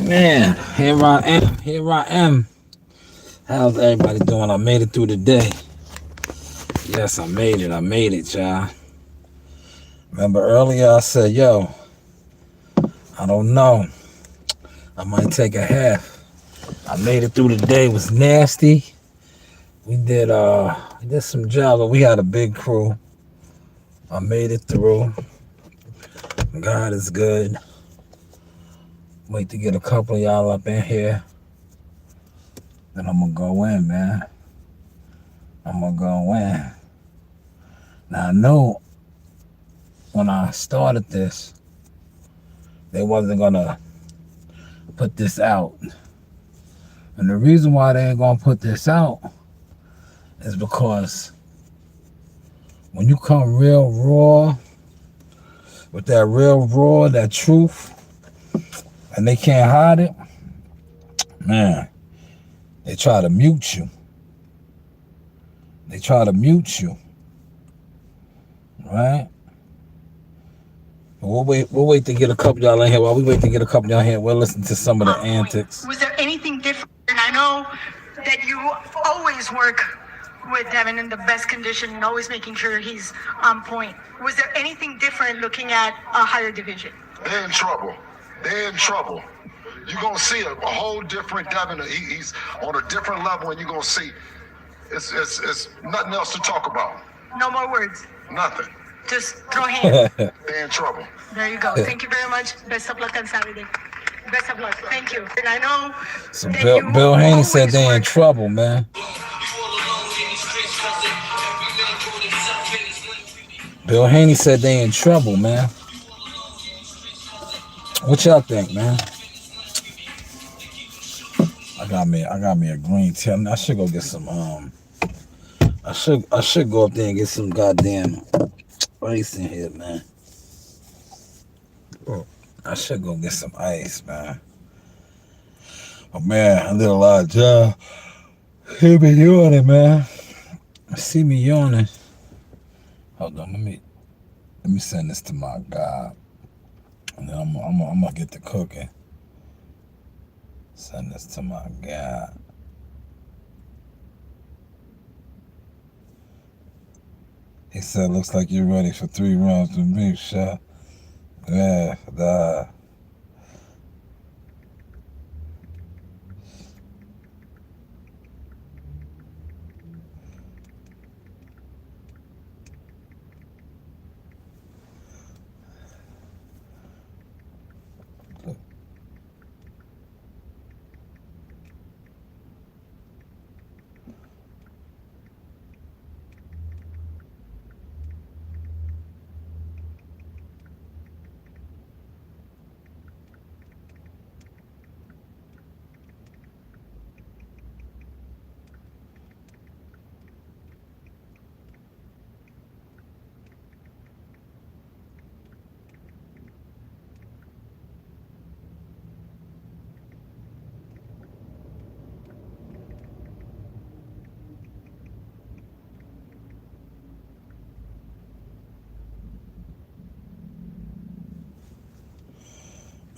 Man, here I am. Here I am. How's everybody doing? I made it through the day. Yes, I made it. I made it, y'all. Remember earlier I said, yo, I don't know. I might take a half. I made it through the day. It was nasty. We did some jobs, but we had a big crew. I made it through. God is good. Wait to get a couple of y'all up in here. Then I'm gonna go in, man. I'm gonna go in. Now I know when I started this, they wasn't gonna put this out. And the reason why they ain't gonna put this out is because when you come real raw, with that real raw, that truth, and they can't hide it, man, they try to mute you. They try to mute you, right? We'll wait to get a couple y'all in here. While we wait to get a couple y'all in here, we'll listen to some of the antics. Was there anything different? And I know that you always work with Devin in the best condition and always making sure he's on point. Was there anything different looking at a higher division? They're in trouble. They're in trouble. You're going to see a whole different Devin. He's on a different level, and you're going to see it's nothing else to talk about. No more words. Nothing. Just throw hands. They're in trouble. There you go. Thank you very much. Best of luck on Saturday. Best of luck. Thank you. And I know So Bill Haney said they in trouble, man. Bill Haney said they in trouble, man. What y'all think, man? I got me a green tea. I should go get some I should go up there and get some goddamn ice in here, man. I should go get some ice, man. Oh man, I did a lot of job. He be yawning, man. See me yawning. Hold on, let me send this to my guy. And then I'm gonna get to cooking. Send this to my guy. He said, looks like you're ready for 3 rounds with me, shot. Yeah,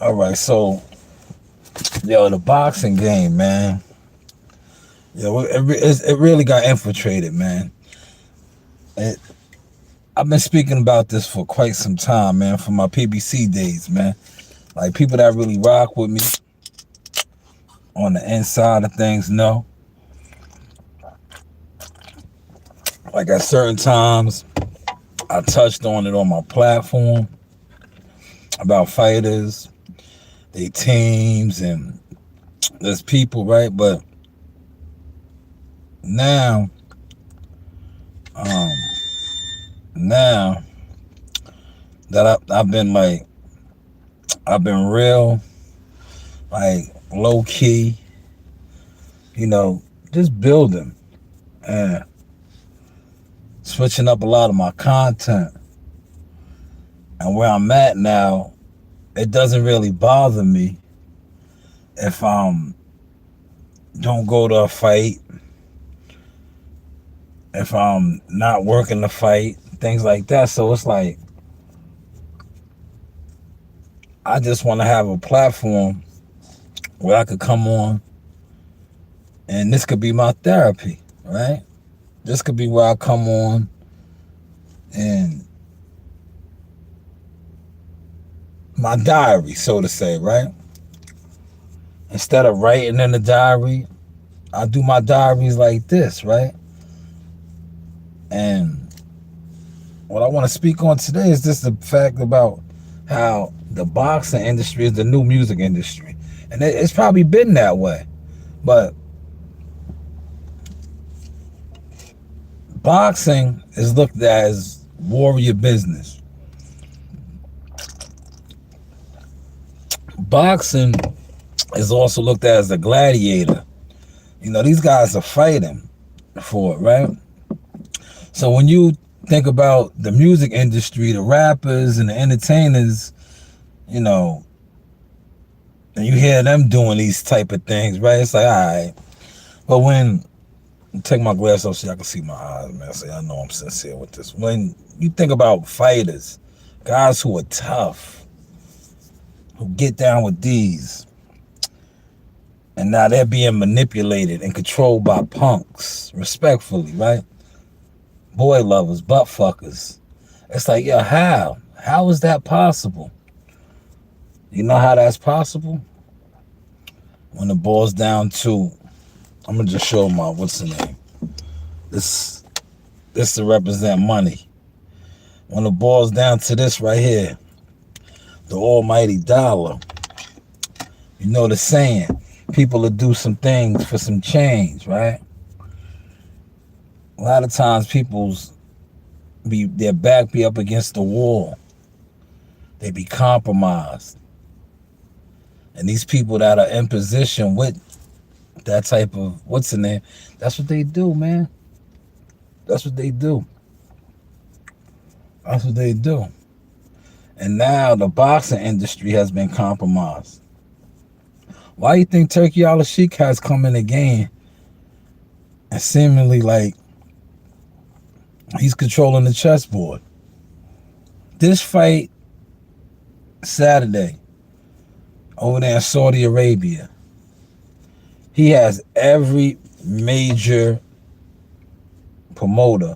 All right, so, yo, the boxing game, man. It really got infiltrated, man. I've been speaking about this for quite some time, man, from my PBC days, man. Like, people that really rock with me on the inside of things know. Like, at certain times, I touched on it on my platform about fighters, their teams, and there's people, right? But now, now that I've been real, like, low key, just building and switching up a lot of my content. And where I'm at now, it doesn't really bother me if don't go to a fight, if I'm not working the fight, things like that. So it's like, I just want to have a platform where I could come on, and this could be my therapy, right? This could be where I come on and my diary, so to say, right? Instead of writing in the diary, I do my diaries like this, right? And what I want to speak on today is just the fact about how the boxing industry is the new music industry. And it's probably been that way. But boxing is looked at as warrior business. Boxing is also looked at as a gladiator. These guys are fighting for it, right? So when you think about the music industry, the rappers and the entertainers, and you hear them doing these type of things, right? It's like, all right. But when, take my glass off so y'all can see my eyes, man. So y'all know I'm sincere with this. When you think about fighters, guys who are tough, who get down with these, and now they're being manipulated and controlled by punks, respectfully, right? Boy lovers, butt fuckers. It's like, yo, how? How is that possible? You know how that's possible? When it boils down to, I'm gonna just show my, what's the name? This to represent money. When it boils down to this right here, the almighty dollar. You know the saying, people will do some things for some change, right? A lot of times their back be up against the wall. They be compromised. And these people that are in position with that type of, what's the name? That's what they do, man. That's what they do. That's what they do. And now the boxing industry has been compromised. Why do you think Turki Al-Sheikh has come in the game and seemingly like he's controlling the chessboard? This fight Saturday over there in Saudi Arabia, he has every major promoter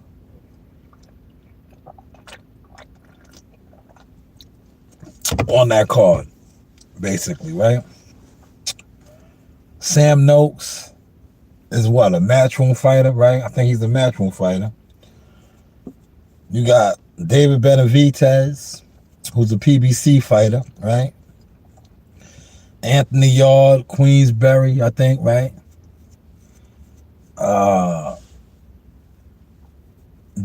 on that card, basically, right? Sam Noakes is what, a matchroom fighter, right? I think he's a matchroom fighter. You got David Benavidez, who's a PBC fighter, right? Anthony Yard, Queensberry, I think, right?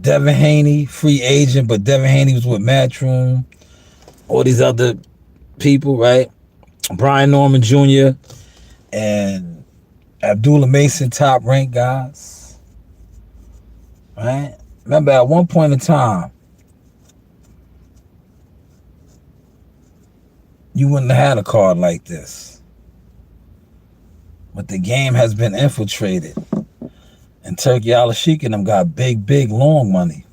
Devin Haney, free agent, but Devin Haney was with Matchroom. All these other people, right? Brian Norman Jr. and Abdullah Mason, top ranked guys, right? Remember, at one point in time, you wouldn't have had a card like this. But the game has been infiltrated. And Turki Al-Sheikh and them got big, long money.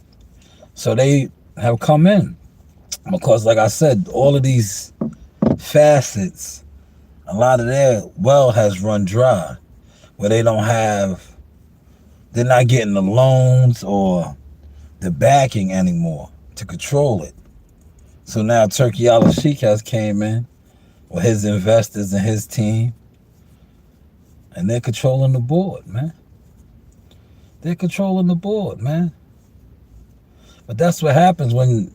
So they have come in. Because, like I said, all of these facets, a lot of their well has run dry. where they're not getting the loans or the backing anymore to control it. So now Turkey Al-Sheikh has came in with his investors and his team, and they're controlling the board, man. They're controlling the board, man. But that's what happens when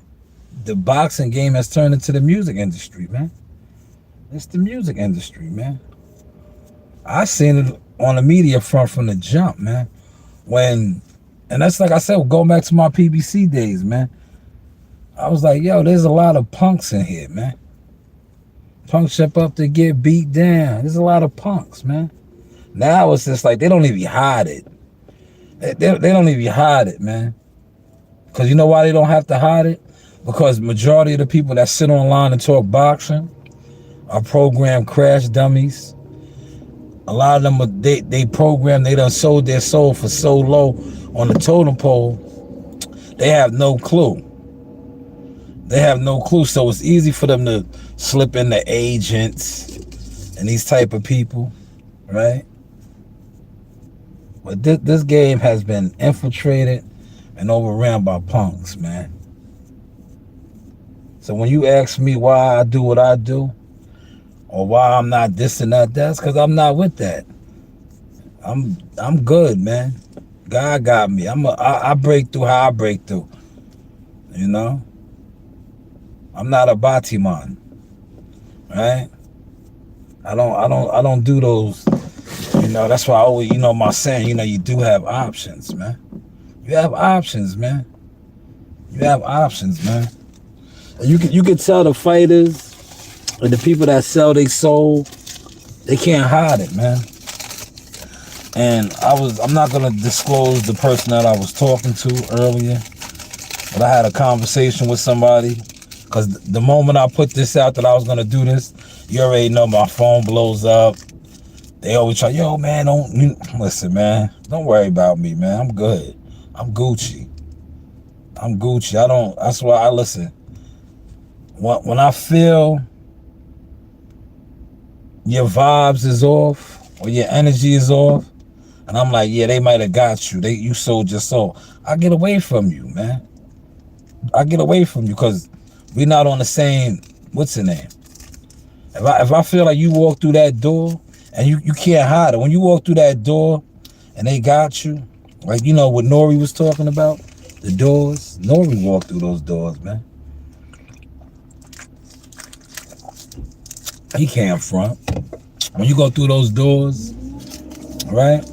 the boxing game has turned into the music industry, man. It's the music industry, man. I seen it on the media front from the jump, man. And that's like I said, going back to my PBC days, man. I was like, yo, there's a lot of punks in here, man. Punks step up to get beat down. There's a lot of punks, man. Now it's just like they don't even hide it. They don't even hide it, man. Because you know why they don't have to hide it? Because majority of the people that sit online and talk boxing are programmed crash dummies. A lot of them, they program, they done sold their soul for so low on the totem pole, they have no clue. They have no clue, so it's easy for them to slip into agents and these type of people, right? But this game has been infiltrated and overrun by punks, man. So when you ask me why I do what I do, or why I'm not this and that, that's because I'm not with that. I'm good, man. God got me. I break through how I break through. You know? I'm not a Batiman. Right? I don't do those, you know, that's why I always, you know, my saying, you know, you do have options, man. You have options, man. You have options, man. And you can tell the fighters and the people that sell their soul, they can't hide it, man. And I'm not gonna disclose the person that I was talking to earlier, but I had a conversation with somebody, because the moment I put this out that I was gonna do this, you already know my phone blows up. They always try, yo, man, listen, man, don't worry about me, man. I'm good. I'm Gucci. That's why I listen. When I feel your vibes is off or your energy is off, and I'm like, yeah, they might have got you. You sold your soul. I get away from you, man. I get away from you because we're not on the same, what's the name? If I feel like you walk through that door and you can't hide it. When you walk through that door and they got you, like, you know what Nori was talking about? The doors. Nori walked through those doors, man. He can't front. When you go through those doors, right?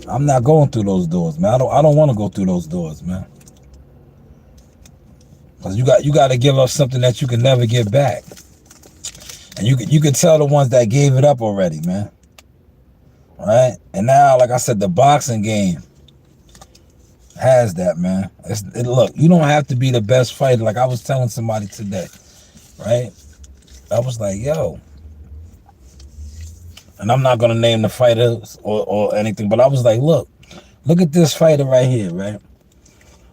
I'm not going through those doors, man. I don't want to go through those doors, man. Because you got to give up something that you can never get back. And you can tell the ones that gave it up already, man. Right? And now, like I said, the boxing game has that, man. Look, you don't have to be the best fighter. Like I was telling somebody today, right? I was like, yo. And I'm not going to name the fighters or anything, but I was like, look at this fighter right here, right?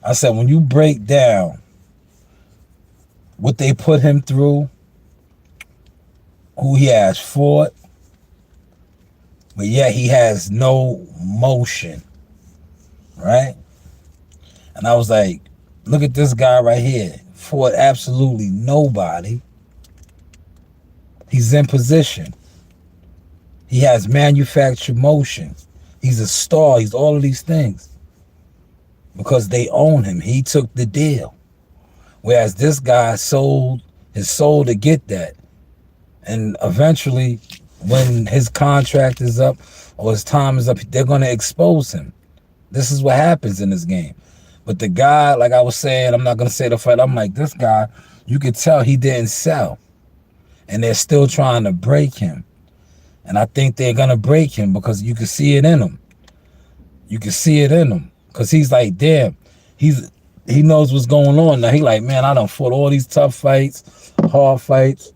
I said, when you break down what they put him through, who he has fought, but yet he has no motion, right? And I was like, look at this guy right here, fought absolutely nobody. He's in position. He has manufactured motion. He's a star. He's all of these things because they own him. He took the deal. Whereas this guy sold his soul to get that. And eventually, when his contract is up or his time is up, they're going to expose him. This is what happens in this game. But the guy, like I was saying, I'm not going to say the fight. I'm like, this guy, you could tell he didn't sell. And they're still trying to break him. And I think they're going to break him because you can see it in him. You can see it in him. Because he's like, damn, he knows what's going on. Now he like, man, I done fought all these tough fights, hard fights.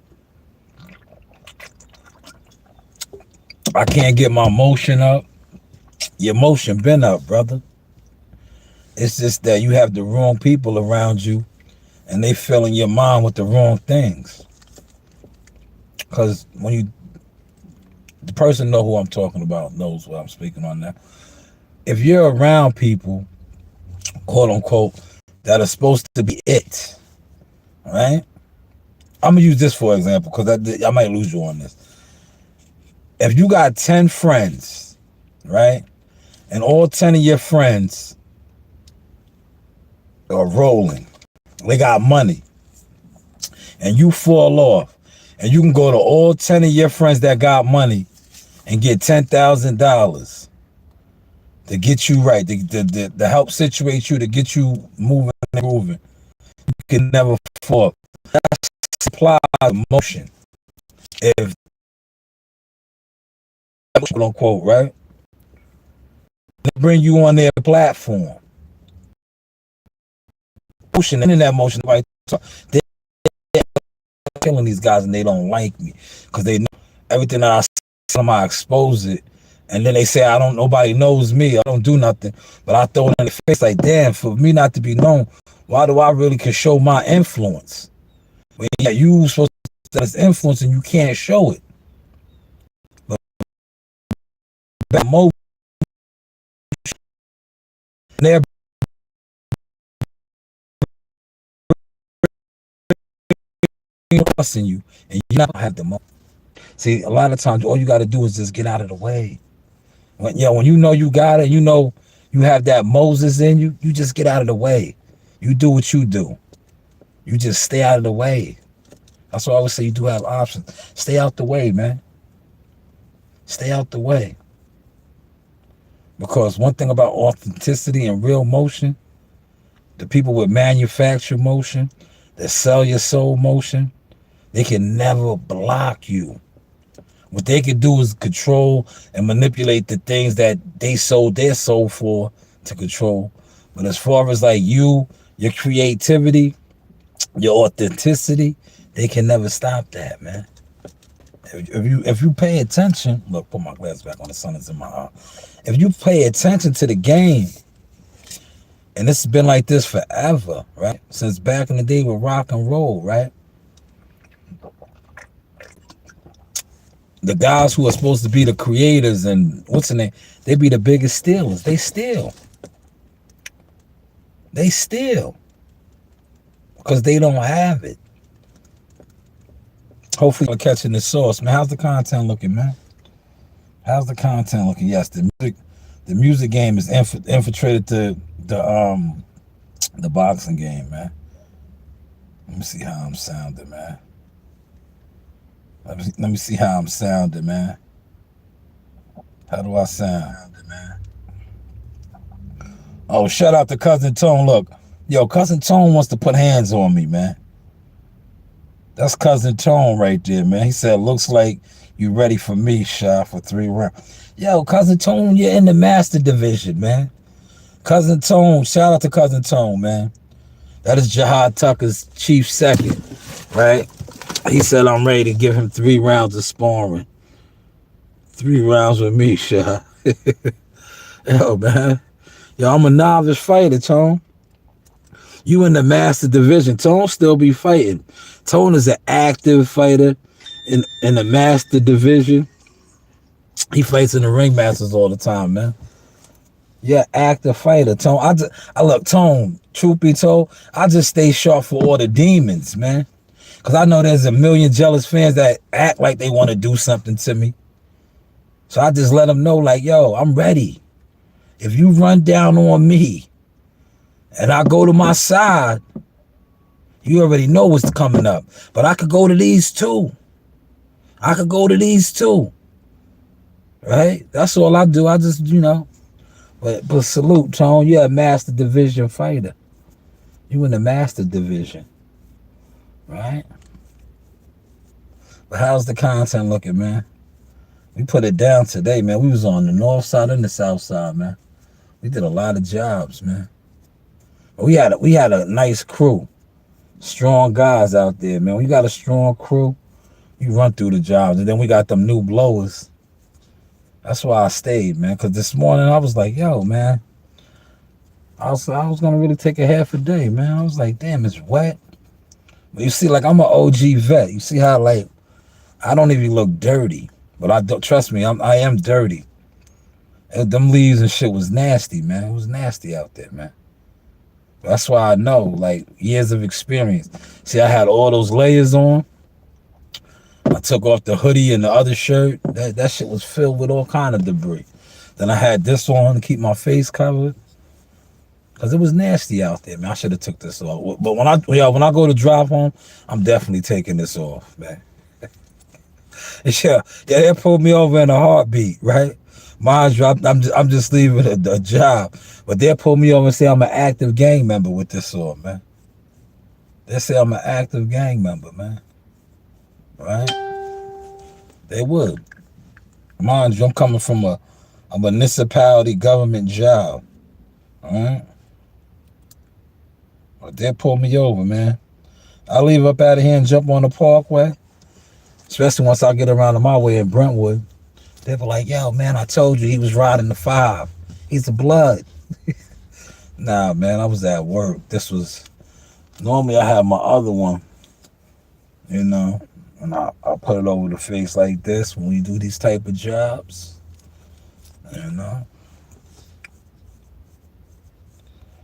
I can't get my motion up. Your motion been up, brother. It's just that you have the wrong people around you and they filling your mind with the wrong things. Because when The person know who I'm talking about, knows what I'm speaking on now. If you're around people, quote unquote, that are supposed to be it, right? I'm gonna use this for example because I might lose you on this. If you got 10 friends, right, and all 10 of your friends are rolling, they got money, and you fall off, and you can go to all 10 of your friends that got money and get $10,000 to get you right, to help situate you, to get you moving and grooving. You can never fall. That's supply emotion. If, quote unquote, right, they bring you on their platform. Motion, and in that motion, right, they're killing these guys and they don't like me because they know everything that I say, I expose it. And then they say, nobody knows me. I don't do nothing. But I throw it in the face like, damn, for me not to be known, why do I really can show my influence? When you supposed to have this influence and you can't show it. But emotion, they're trusting you and you not have the moment. See, a lot of times all you got to do is just get out of the way. When you know you got it, you know you have that Moses in you, you just get out of the way. You do what you do. You just stay out of the way. That's why I always say you do have options. Stay out the way, man. Stay out the way. Because one thing about authenticity and real motion, the people with manufactured motion, that sell your soul motion, they can never block you. What they can do is control and manipulate the things that they sold their soul for to control. But as far as like you, your creativity, your authenticity, they can never stop that, man. If you pay attention, look, put my glass back on, the sun is in my eye. If you pay attention to the game, and this has been like this forever, right? Since back in the day with rock and roll, right? The guys who are supposed to be the creators and what's the name, they be the biggest stealers. They steal. They steal. Because they don't have it. Hopefully you're catching the sauce, man. How's the content looking, man? How's the content looking? Yes, the music game is infiltrated the boxing game, man. Let me see how I'm sounding, man. Let me see how I'm sounding, man. How do I sound, man? Oh, shout out to Cousin Tone. Look, yo, Cousin Tone wants to put hands on me, man. That's Cousin Tone right there, man. He said, looks like you ready for me, Sha, for 3 rounds. Yo, Cousin Tone, you're in the master division, man. Cousin Tone, shout out to Cousin Tone, man. That is Jihad Tucker's chief second, right? He said I'm ready to give him 3 rounds of sparring. 3 rounds with me, Sha. Yo, man. Yo, I'm a novice fighter, Tone. You in the master division. Tone still be fighting. Tone is an active fighter in the master division. He fights in the ring masters all the time, man. Yeah, active fighter, Tone. I look, Tone, truth be told, I just stay sharp for all the demons, man. Because I know there's a million jealous fans that act like they want to do something to me. So I just let them know, like, yo, I'm ready. If you run down on me and I go to my side, you already know what's coming up. But I could go to these too. I could go to these too. Right? That's all I do. I just, But salute, Tone. You're a master division fighter. You in the master division. Right? But how's the content looking, man? We put it down today, man. We was on the north side and the south side, man. We did a lot of jobs, man. But we had a nice crew. Strong guys out there, man. When you got a strong crew, you run through the jobs. And then we got them new blowers. That's why I stayed, man. Because this morning I was like, yo, man. I was going to really take a half a day, man. I was like, damn, it's wet. But you see, like, I'm an OG vet. You see how, like, I don't even look dirty. But I don't, trust me, I am dirty. Them leaves and shit was nasty, man. It was nasty out there, man. That's why I know, like, years of experience. See, I had all those layers on. I took off the hoodie and the other shirt. That shit was filled with all kind of debris. Then I had this on to keep my face covered. Cause it was nasty out there, man. I should have took this off. But when I go to drive home, I'm definitely taking this off, man. Yeah, they pulled me over in a heartbeat, right? Mind you, I'm just leaving a job, but they pull me over and say I'm an active gang member with this on, man. They say I'm an active gang member, man. Right? They would. Mind you, I'm coming from a municipality government job. All right? But they pull me over, man. I leave up out of here and jump on the parkway. Especially once I get around to my way in Brentwood. They were like, yo, man, I told you he was riding the 5. He's a blood. Nah, man, I was at work. This was, normally I have my other one, you know, and I put it over the face like this when we do these type of jobs, you know.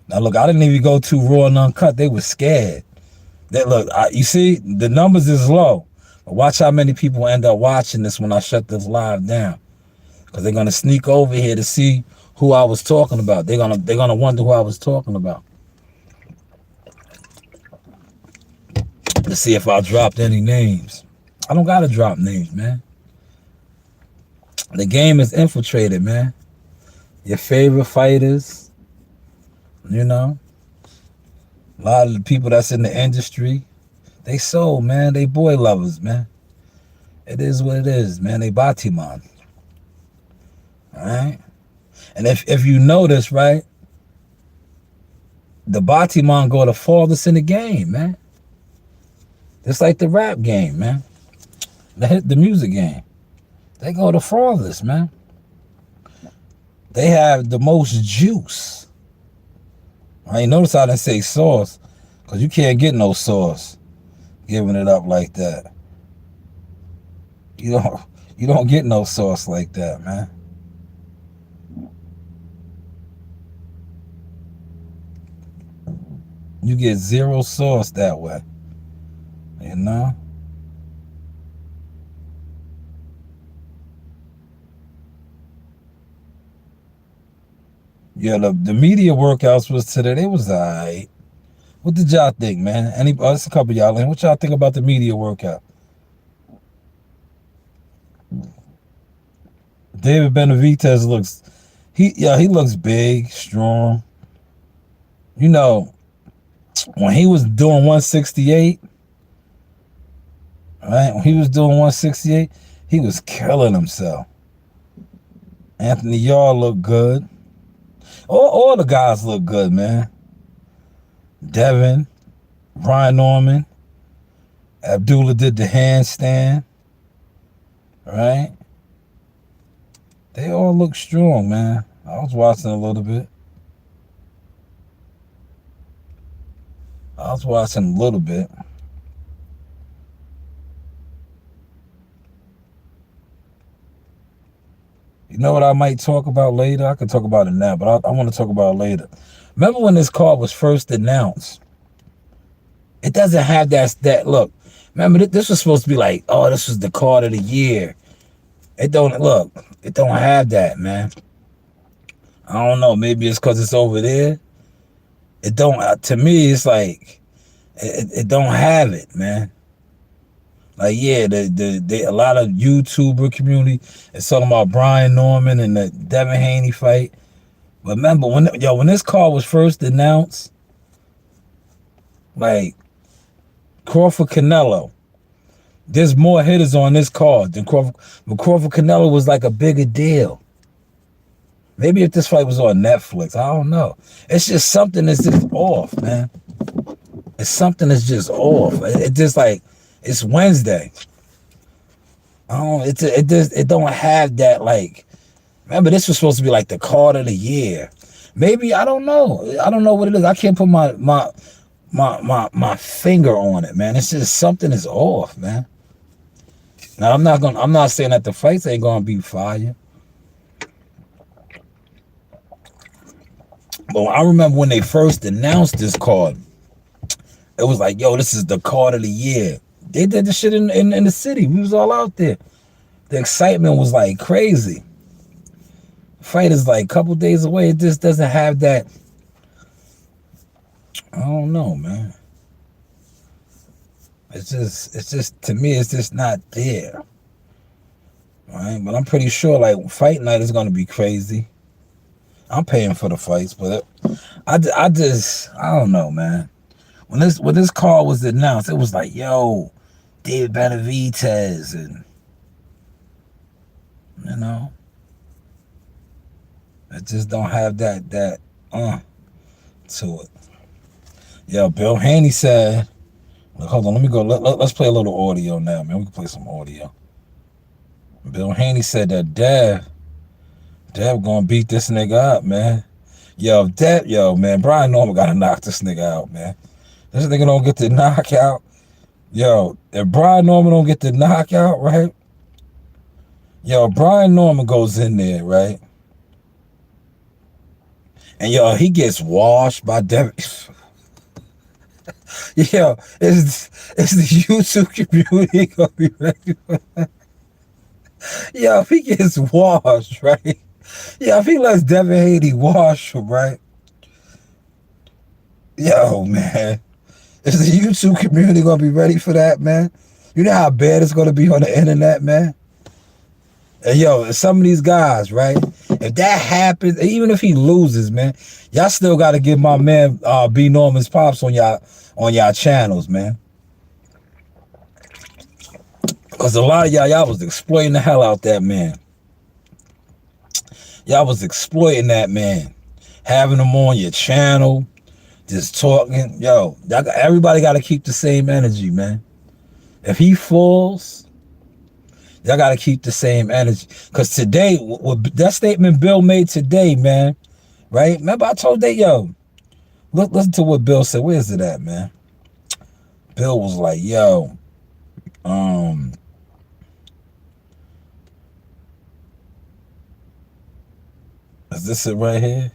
Now, look, I didn't even go too raw and uncut. They were scared. Look, you see, the numbers is low. But watch how many people end up watching this when I shut this live down. Because they're going to sneak over here to see who I was talking about. They're gonna wonder who I was talking about. To see if I dropped any names. I don't got to drop names, man. The game is infiltrated, man. Your favorite fighters, you know, a lot of the people that's in the industry, they sold, man. They boy lovers, man. It is what it is, man. They Batiman. All right? And if you notice, right, the Batiman go the farthest in the game, man. It's like the rap game, man. The music game. They go the farthest, man. They have the most juice. I ain't notice I didn't say sauce, because you can't get no sauce giving it up like that. You don't get no sauce like that, man. You get zero sauce that way. You know? Yeah, the media workouts was today. They was all right. What did y'all think, man? There's a couple of y'all in. What y'all think about the media workout? David Benavidez he looks big, strong. You know, when he was doing 168, right? When he was doing 168, he was killing himself. Anthony Yarde looked good. All the guys look good, man. Devin, Brian Norman, Abdullah did the handstand, right? They all look strong, man. I was watching a little bit. You know what I might talk about later? I could talk about it now, but I want to talk about it later. Remember when this car was first announced? It doesn't have that look. Remember, this was supposed to be like, oh, this was the car of the year. It don't have that, man. I don't know. Maybe it's because it's over there. It don't. To me, it's like it don't have it, man. Like, yeah, a lot of YouTuber community is talking about Brian Norman and the Devin Haney fight. But remember, when this car was first announced, like Crawford Canelo, there's more hitters on this card than Crawford. But Crawford Canelo was like a bigger deal. Maybe if this fight was on Netflix, I don't know. It's just something that's just off, man. It's something that's just off. It just like, it's Wednesday. It don't have that, like, remember this was supposed to be like the card of the year. Maybe, I don't know. I don't know what it is. I can't put my finger on it, man. It's just something is off, man. Now I'm not saying that the fights ain't gonna be fire. But I remember when they first announced this card, it was like, yo, this is the card of the year. They did the shit in the city. We was all out there. The excitement was like crazy. Fight is like a couple days away. It just doesn't have that. I don't know, man. It's just to me, it's just not there. Right? But I'm pretty sure like fight night is gonna be crazy. I'm paying for the fights, but I don't know, man. When this call was announced, it was like, yo, David Benavidez, and you know, it just don't have that to it. Yo, Bill Haney said, hold on, let me go. Let's play a little audio now, man. We can play some audio. Bill Haney said that Dev gonna beat this nigga up, man. Yo, man, Brian Norman gotta knock this nigga out, man. This nigga don't get the knockout. Yo, if Brian Norman don't get the knockout, right? Yo, Brian Norman goes in there, right? And yo, he gets washed by Devin. Yo, it's the YouTube community gonna be ready for that. Yo, if he gets washed, right? Yeah, if he lets Devin Haney wash him, right? Yo, man. Is the YouTube community gonna be ready for that, man? You know how bad it's gonna be on the internet, man? And yo, some of these guys, right? If that happens, even if he loses, man, y'all still gotta give my man B Norman's pops on y'all channels, man. Cause a lot of y'all was exploiting the hell out that man. Y'all was exploiting that man, having him on your channel, just talking. Yo, everybody got to keep the same energy, man. If he falls, y'all got to keep the same energy. Because today, with that statement Bill made today, man, right? Remember I told that, yo, listen to what Bill said. Where's it at, man? Bill was like, yo, is this it right here?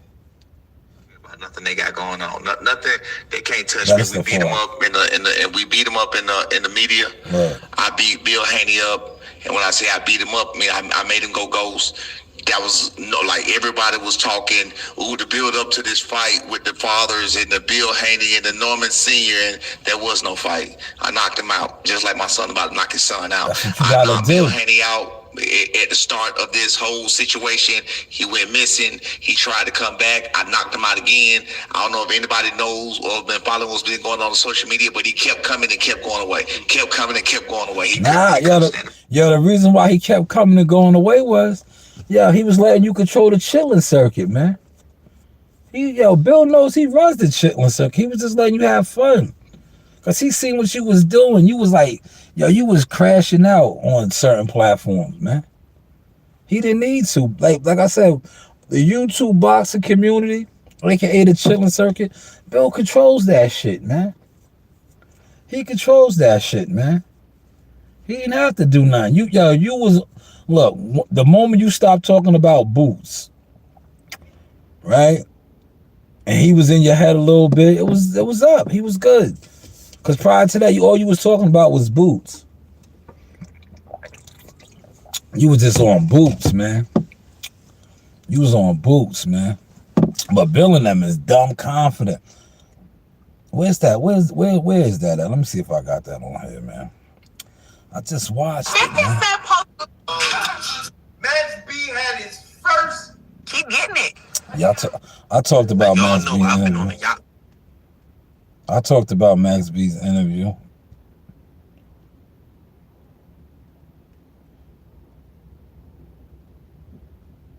Nothing they got going on. Nothing they can't touch That's me. We beat them up we beat them up in the media. Right. I beat Bill Haney up, and when I say I beat him up, I mean I made him go ghost. That was like everybody was talking. Ooh, the build up to this fight with the fathers and the Bill Haney and the Norman Senior, and there was no fight. I knocked him out, just like my son about to knock his son out. That's what you I gotta knocked do. Bill Haney out. At the start of this whole situation, he went missing. He tried to come back. I knocked him out again. I don't know if anybody knows or been following what's been going on social media, but he kept coming and kept going away. Kept coming and kept going away. The reason why he kept coming and going away was, he was letting you control the chilling circuit, man. Bill knows he runs the chilling circuit. He was just letting you have fun. Because he seen what you was doing. You was like, you was crashing out on certain platforms, man. He didn't need to. Like I said, the YouTube boxing community, aka the chilling circuit, Bill controls that shit, man. He controls that shit, man. He didn't have to do nothing. Look, the moment you stopped talking about Boots, right? And he was in your head a little bit, it was up. He was good. Because prior to that, all you was talking about was Boots. You was just on Boots, man. You was on Boots, man. But Bill and them is dumb confident. Where's that? Where is that at? Let me see if I got that on here, man. I just watched it, man. Max B had his first. Keep getting it. I talked about Max Y'all know B's I've been interview. on it. Y'all. I talked about Max B's interview.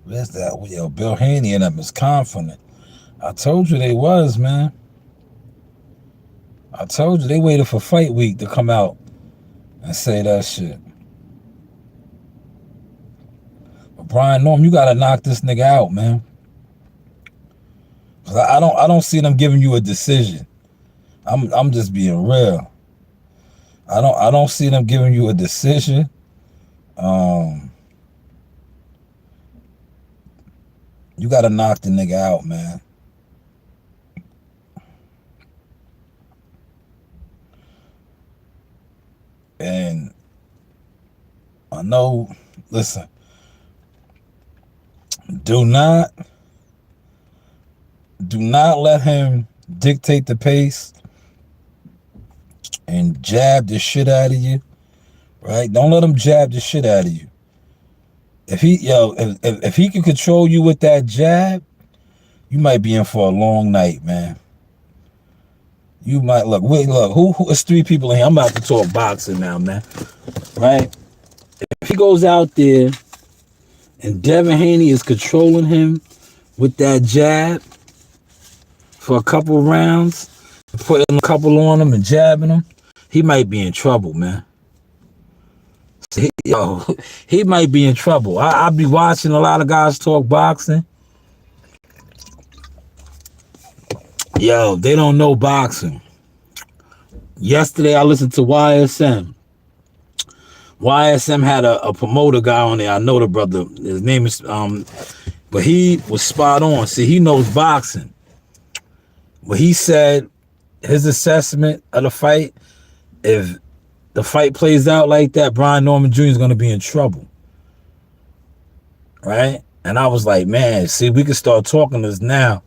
Where's that? Yo, Bill Haney and them is confident. I told you they was, man. I told you they waited for fight week to come out and say that shit. But Brian Norman, you gotta knock this nigga out, man. Cause I don't see them giving you a decision. I'm just being real. I don't see them giving you a decision. You gotta knock the nigga out, man. And I know, listen, do not let him dictate the pace and jab the shit out of you, right? Don't let him jab the shit out of you. If he can control you with that jab, you might be in for a long night, man. You might look. Who is 3 people in here? I'm about to talk boxing now, man. Right? If he goes out there and Devin Haney is controlling him with that jab for a couple rounds, putting a couple on him and jabbing him, he might be in trouble, man. He might be in trouble. I be watching a lot of guys talk boxing. Yo, they don't know boxing. Yesterday, I listened to YSM. YSM had a promoter guy on there. I know the brother. His name is, but he was spot on. See, he knows boxing. But he said his assessment of the fight, if the fight plays out like that, Brian Norman Jr. is going to be in trouble. Right? And I was like, man, see, we can start talking this now.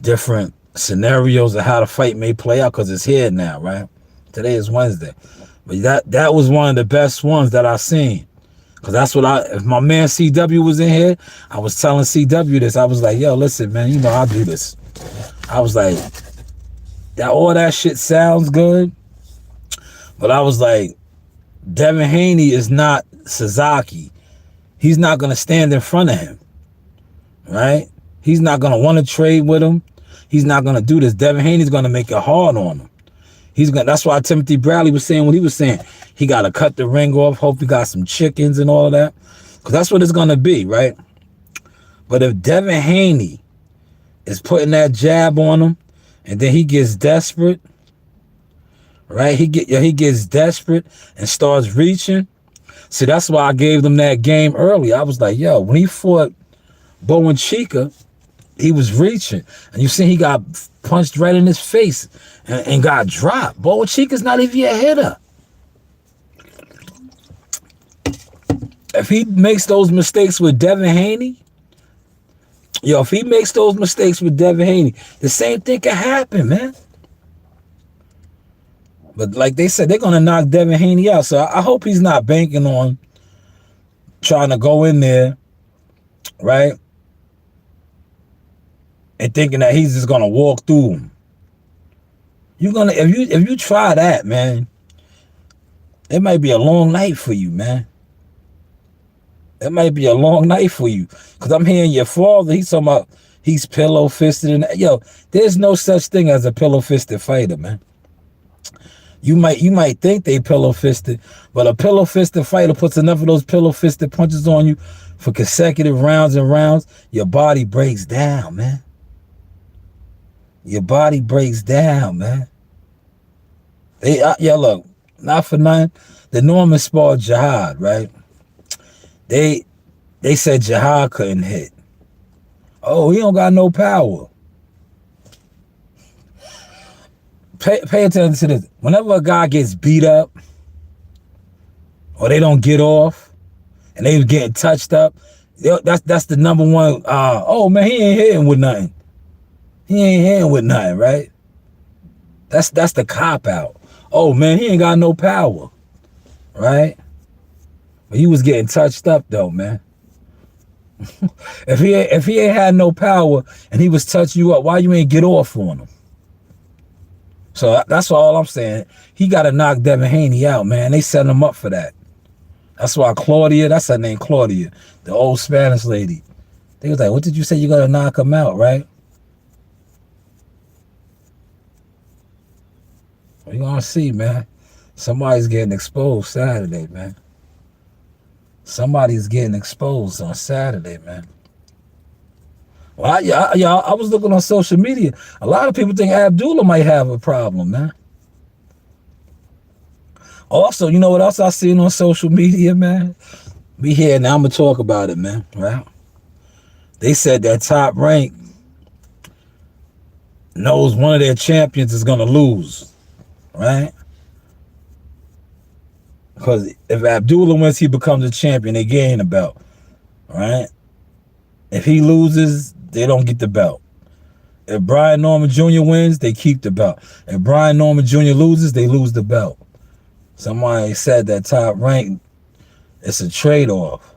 Different scenarios of how the fight may play out because it's here now, right? Today is Wednesday. But that was one of the best ones that I seen. Because that's what if my man CW was in here, I was telling CW this. I was like, yo, listen, man, you know I'll do this. I was like, all that shit sounds good. But I was like, Devin Haney is not Sasaki. He's not going to stand in front of him. Right? He's not going to want to trade with him. He's not going to do this. Devin Haney's going to make it hard on him. That's why Timothy Bradley was saying what he was saying. He got to cut the ring off. Hope he got some chickens and all of that. Because that's what it's going to be, right? But if Devin Haney is putting that jab on him and then he gets desperate, right? He gets desperate and starts reaching. See, that's why I gave them that game early. I was like, yo, when he fought Bowen Chica, he was reaching. And you see he got punched right in his face and got dropped. Bowen Chica's not even a hitter. If he makes those mistakes with Devin Haney, the same thing can happen, man. But like they said, they're going to knock Devin Haney out. So I hope he's not banking on trying to go in there, right? And thinking that he's just going to walk through him. If you try that, man, it might be a long night for you, man. It might be a long night for you. Because I'm hearing your father, he's talking about he's pillow-fisted. And yo, there's no such thing as a pillow-fisted fighter, man. You might think they pillow-fisted, but a pillow-fisted fighter puts enough of those pillow-fisted punches on you for consecutive rounds and rounds, your body breaks down, man. Your body breaks down, man. Look, not for nothing. The Norman sparred Jihad, right? They said Jihad couldn't hit. Oh, he don't got no power. Pay attention to this. Whenever a guy gets beat up or they don't get off and they getting touched up, that's the number one. Oh man, he ain't hitting with nothing. He ain't hitting with nothing, right? That's the cop out. Oh man, he ain't got no power, right? But he was getting touched up though, man. if he ain't had no power and he was touching you up, why you ain't get off on him? So that's all I'm saying. He got to knock Devin Haney out, man. They set him up for that. That's why Claudia, that's her name, Claudia, the old Spanish lady. They was like, what did you say? You got to knock him out, right? We're going to see, man. Somebody's getting exposed Saturday, man. Somebody's getting exposed on Saturday, man. Well, I was looking on social media. A lot of people think Abdullah might have a problem, man. Also, you know what else I seen on social media, man? We here now. I'm gonna talk about it, man. Right? They said that Top Rank knows one of their champions is gonna lose, right? Because if Abdullah wins, he becomes a champion. They gain the belt, right? If he loses, they don't get the belt. If Brian Norman Jr. wins, they keep the belt. If Brian Norman Jr. loses, they lose the belt. Somebody said that Top Rank, it's a trade-off.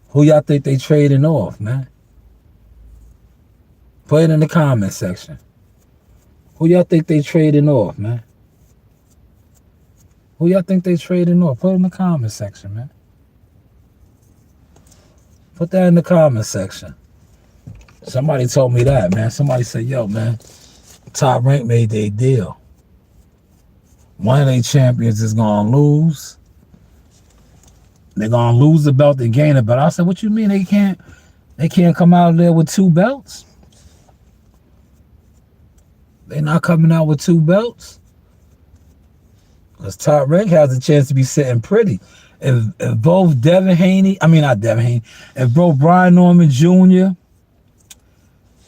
Who y'all think they trading off, man? Put it in the comment section. Who y'all think they trading off, man? Who y'all think they trading off? Put it in the comment section, man. Put that in the comment section. Somebody told me that, man. Somebody said, yo, man, Top Rank made their deal. One of their champions is going to lose. They're going to lose the belt and gain it. But I said, what you mean they can't come out of there with 2 belts? They're not coming out with 2 belts? Because Top Rank has a chance to be sitting pretty. If both if both Brian Norman Jr.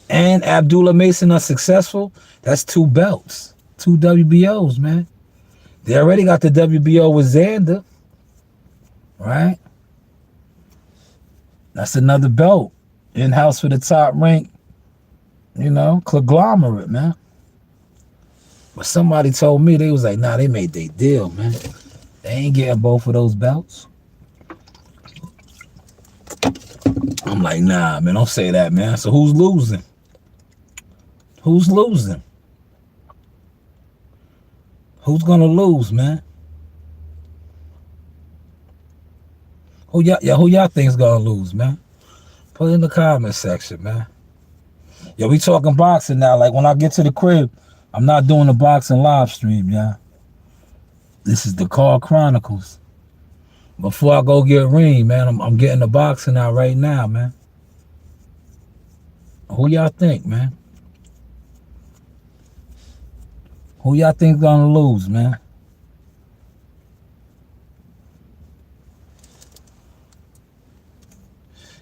and Abdullah Mason are successful, that's 2 belts. 2 WBOs, man. They already got the WBO with Xander. Right? That's another belt in-house for the Top Rank, conglomerate, man. But somebody told me, they was like, nah, they made their deal, man. They ain't getting both of those belts. I'm like, nah, man, don't say that, man. So who's losing? Who's losing? Who's gonna lose, man? Who y'all think's gonna lose, man? Put it in the comment section, man. Yo, we talking boxing now. Like when I get to the crib, I'm not doing the boxing live stream, yeah. This is the Car Chronicles. Before I go get ring, man, I'm getting the boxing out right now, man. Who y'all think, man? Who y'all think gonna lose, man?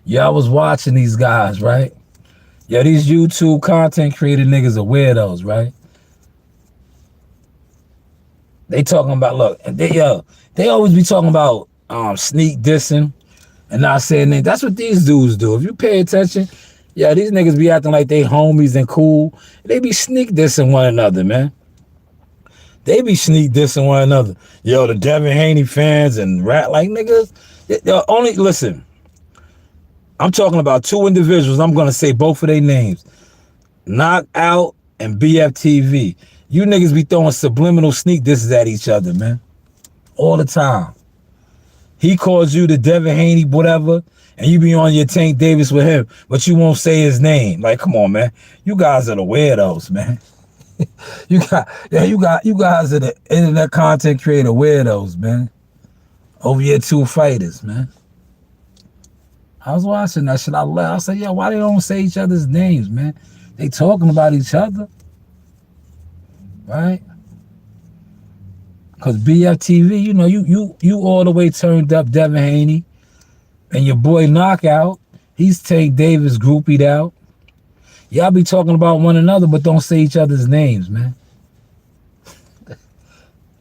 Yeah, I was watching these guys, right? Yeah, these YouTube content creator niggas are weirdos, right? They talking about, look, they always be talking about sneak dissing and not saying that. That's what these dudes do. If you pay attention, yeah, these niggas be acting like they homies and cool. They be sneak dissing one another, man. They be sneak dissing one another. Yo, the Devin Haney fans and rap like niggas. Listen, I'm talking about 2 individuals. I'm going to say both of their names. Knockout and BFTV. You niggas be throwing subliminal sneak disses at each other, man. All the time. He calls you the Devin Haney whatever, and you be on your Tank Davis with him, but you won't say his name. Like, come on, man. You guys are the weirdos, man. you guys are the internet content creator weirdos, man. Over your 2 fighters, man. I was watching that shit. I said, yo, why they don't say each other's names, man? They talking about each other. Right? Because BFTV, you all the way turned up Devin Haney. And your boy Knockout, he's Tank Davis groupied out. Y'all be talking about one another, but don't say each other's names, man.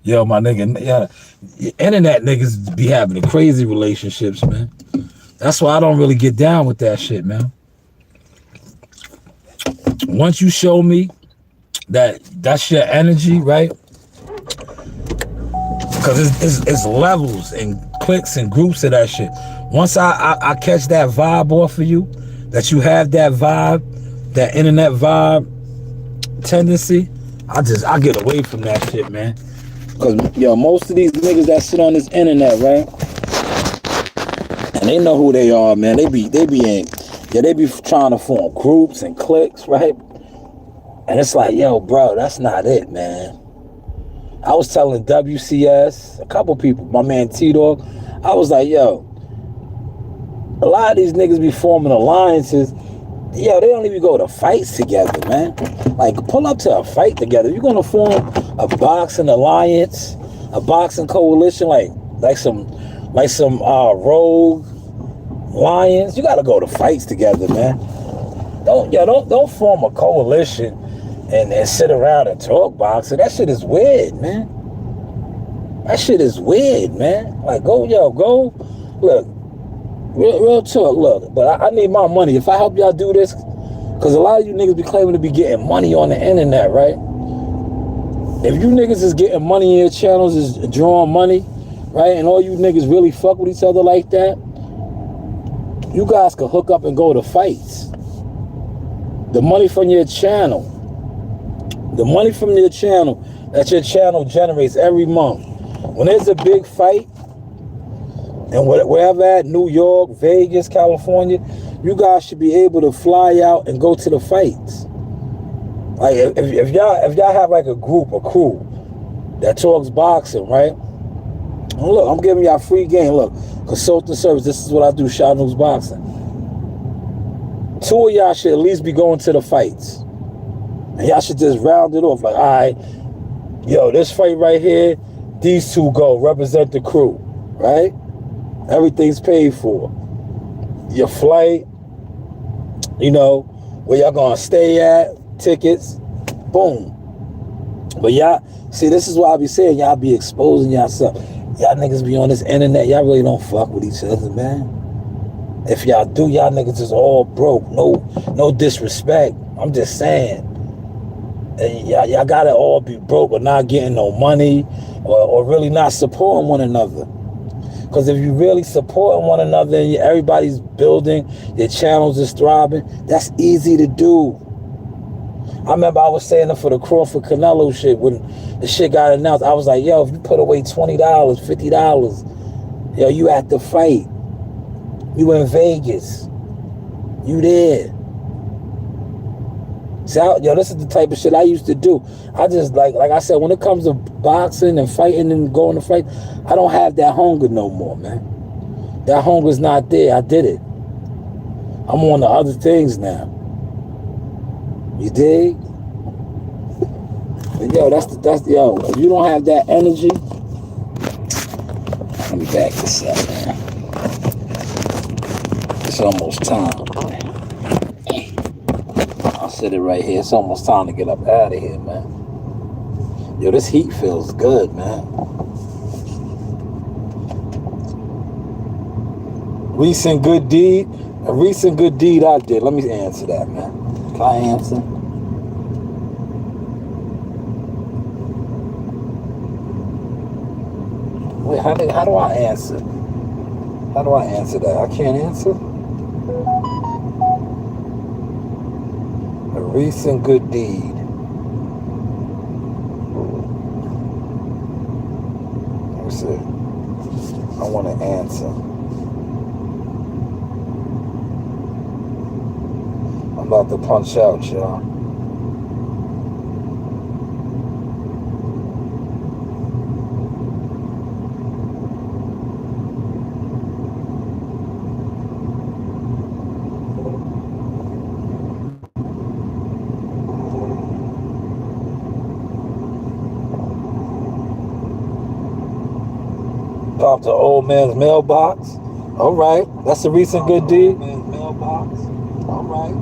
Yo, my nigga, internet niggas be having the crazy relationships, man. That's why I don't really get down with that shit, man. Once you show me that that's your energy, right? Because it's levels and cliques and groups of that shit. Once I catch that vibe off of you, that you have that vibe, that internet vibe tendency, I get away from that shit, man. Because, yo, most of these niggas that sit on this internet, right? And they know who they are, man. They be trying to form groups and cliques, right? And it's like, yo, bro, that's not it, man. I was telling WCS, a couple people, my man T-Dog, I was like, yo, a lot of these niggas be forming alliances. Yo, they don't even go to fights together, man. Like, pull up to a fight together. You're going to form a boxing alliance, a boxing coalition, like some like some Rogue Lions. You gotta go to fights together, man. Don't form a coalition and sit around and talk boxing. That shit is weird, man. That shit is weird, man. Like, go. Look, real talk, look. But I need my money. If I help y'all do this, because a lot of you niggas be claiming to be getting money on the internet, right? If you niggas is getting money in your channels, is drawing money, right? And all you niggas really fuck with each other like that, you guys can hook up and go to fights. The money from your channel, that your channel generates every month. When there's a big fight, and wherever at, New York, Vegas, California, you guys should be able to fly out and go to the fights. Like, if y'all have like a crew that talks boxing, right? And look, I'm giving y'all free game. Look, consulting service, this is what I do, Shot News Boxing. 2 of y'all should at least be going to the fights. And y'all should just round it off. Like, all right, yo, this fight right here, these 2 go, represent the crew, right? Everything's paid for. Your flight, you know, where y'all gonna stay at, tickets, boom. But y'all, see, this is what I be saying. Y'all be exposing yourself. Y'all niggas be on this internet. Y'all really don't fuck with each other, man. If y'all do, y'all niggas is all broke. No disrespect. I'm just saying. And y'all gotta all be broke or not getting no money or really not supporting one another. Because if you really supporting one another and everybody's building, your channels is thriving, that's easy to do. I remember I was saying it for the Crawford Canelo shit when the shit got announced. I was like, yo, if you put away $20, $50, yo, you at the fight. You in Vegas. You there. See, yo, this is the type of shit I used to do. I just, like I said, when it comes to boxing and fighting and going to fight, I don't have that hunger no more, man. That hunger's not there. I did it. I'm on to other things now. You dig? But yo, that's yo, if you don't have that energy, let me back this up, man. It's almost time. I'll sit it right here. It's almost time to get up out of here, man. Yo, this heat feels good, man. A recent good deed I did. Let me answer that, man. Can I answer? Wait, how do I answer? How do I answer that? I can't answer? A recent good deed. Let me see. I want to answer. I'm about to punch out, y'all. Pop the old man's mailbox. All right. That's a recent good deed. Mailbox. All right.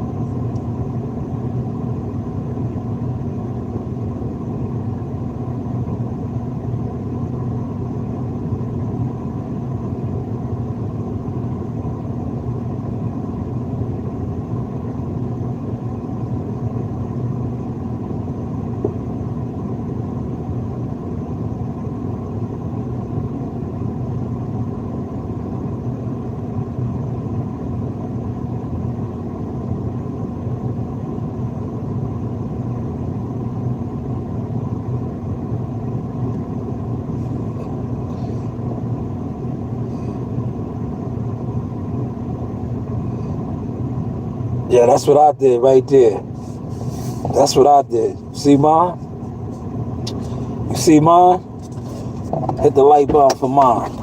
Yeah, that's what I did right there. That's what I did. See mine? You see mine? Hit the light bulb for mine.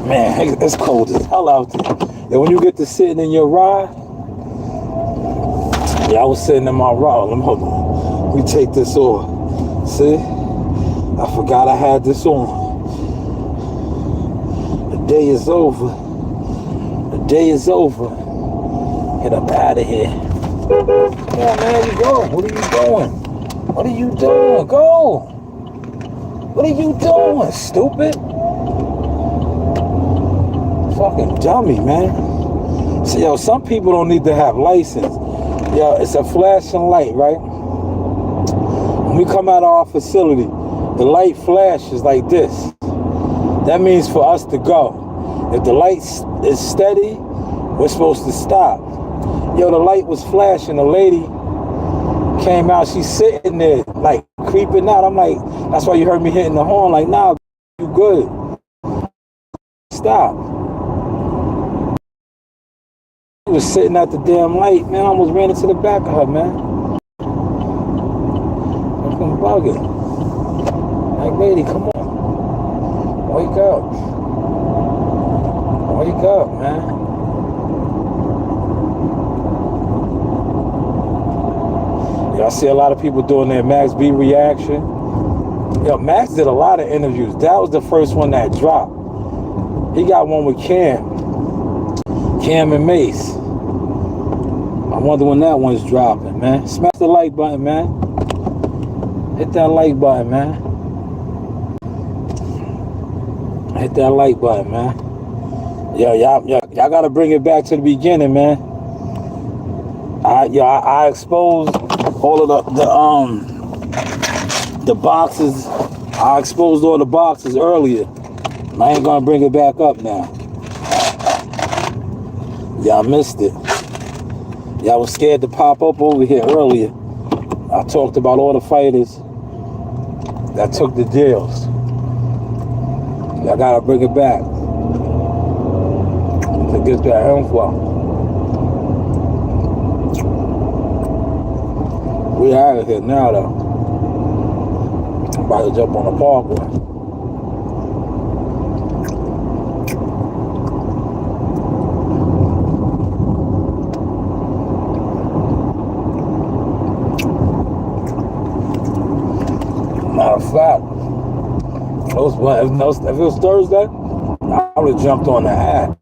Man, it's cold as hell out there. And when you get to sitting in your ride, yeah, I was sitting in my ride. Hold on. Let me take this off. See? I forgot I had this on. The day is over. The day is over. Get up out of here. Come on, man, you go. What are you doing? What are you doing? Go. What are you doing, stupid? Fucking dummy, man. So, yo, some people don't need to have license. Yo, it's a flashing light, right? When we come out of our facility, the light flashes like this. That means for us to go. If the light is steady, we're supposed to stop. Yo, the light was flashing. The lady came out. She's sitting there, like, creeping out. I'm like, that's why you heard me hitting the horn. Like, nah, you good. Stop. She was sitting at the damn light. Man, I almost ran into the back of her, man. Fucking bugging. Like, lady, come on. Wake up. Wake up, man. Yeah, I see a lot of people doing their Max B reaction. Yo, Max did a lot of interviews. That was the first one that dropped. He got one with Cam and Mace. I wonder when that one's dropping, man. Smash the like button, man. Hit that like button, man. Hit that like button, man. Yo, y'all gotta bring it back to the beginning, man. I exposed all of the boxes. I exposed all the boxes earlier. I ain't gonna bring it back up now. Y'all missed it. Y'all was scared to pop up over here earlier. I talked about all the fighters that took the deals. Y'all gotta bring it back to get that info. We out of here now, though. I'm about to jump on the parkway. Matter of fact, if it was Thursday, I would have jumped on the app.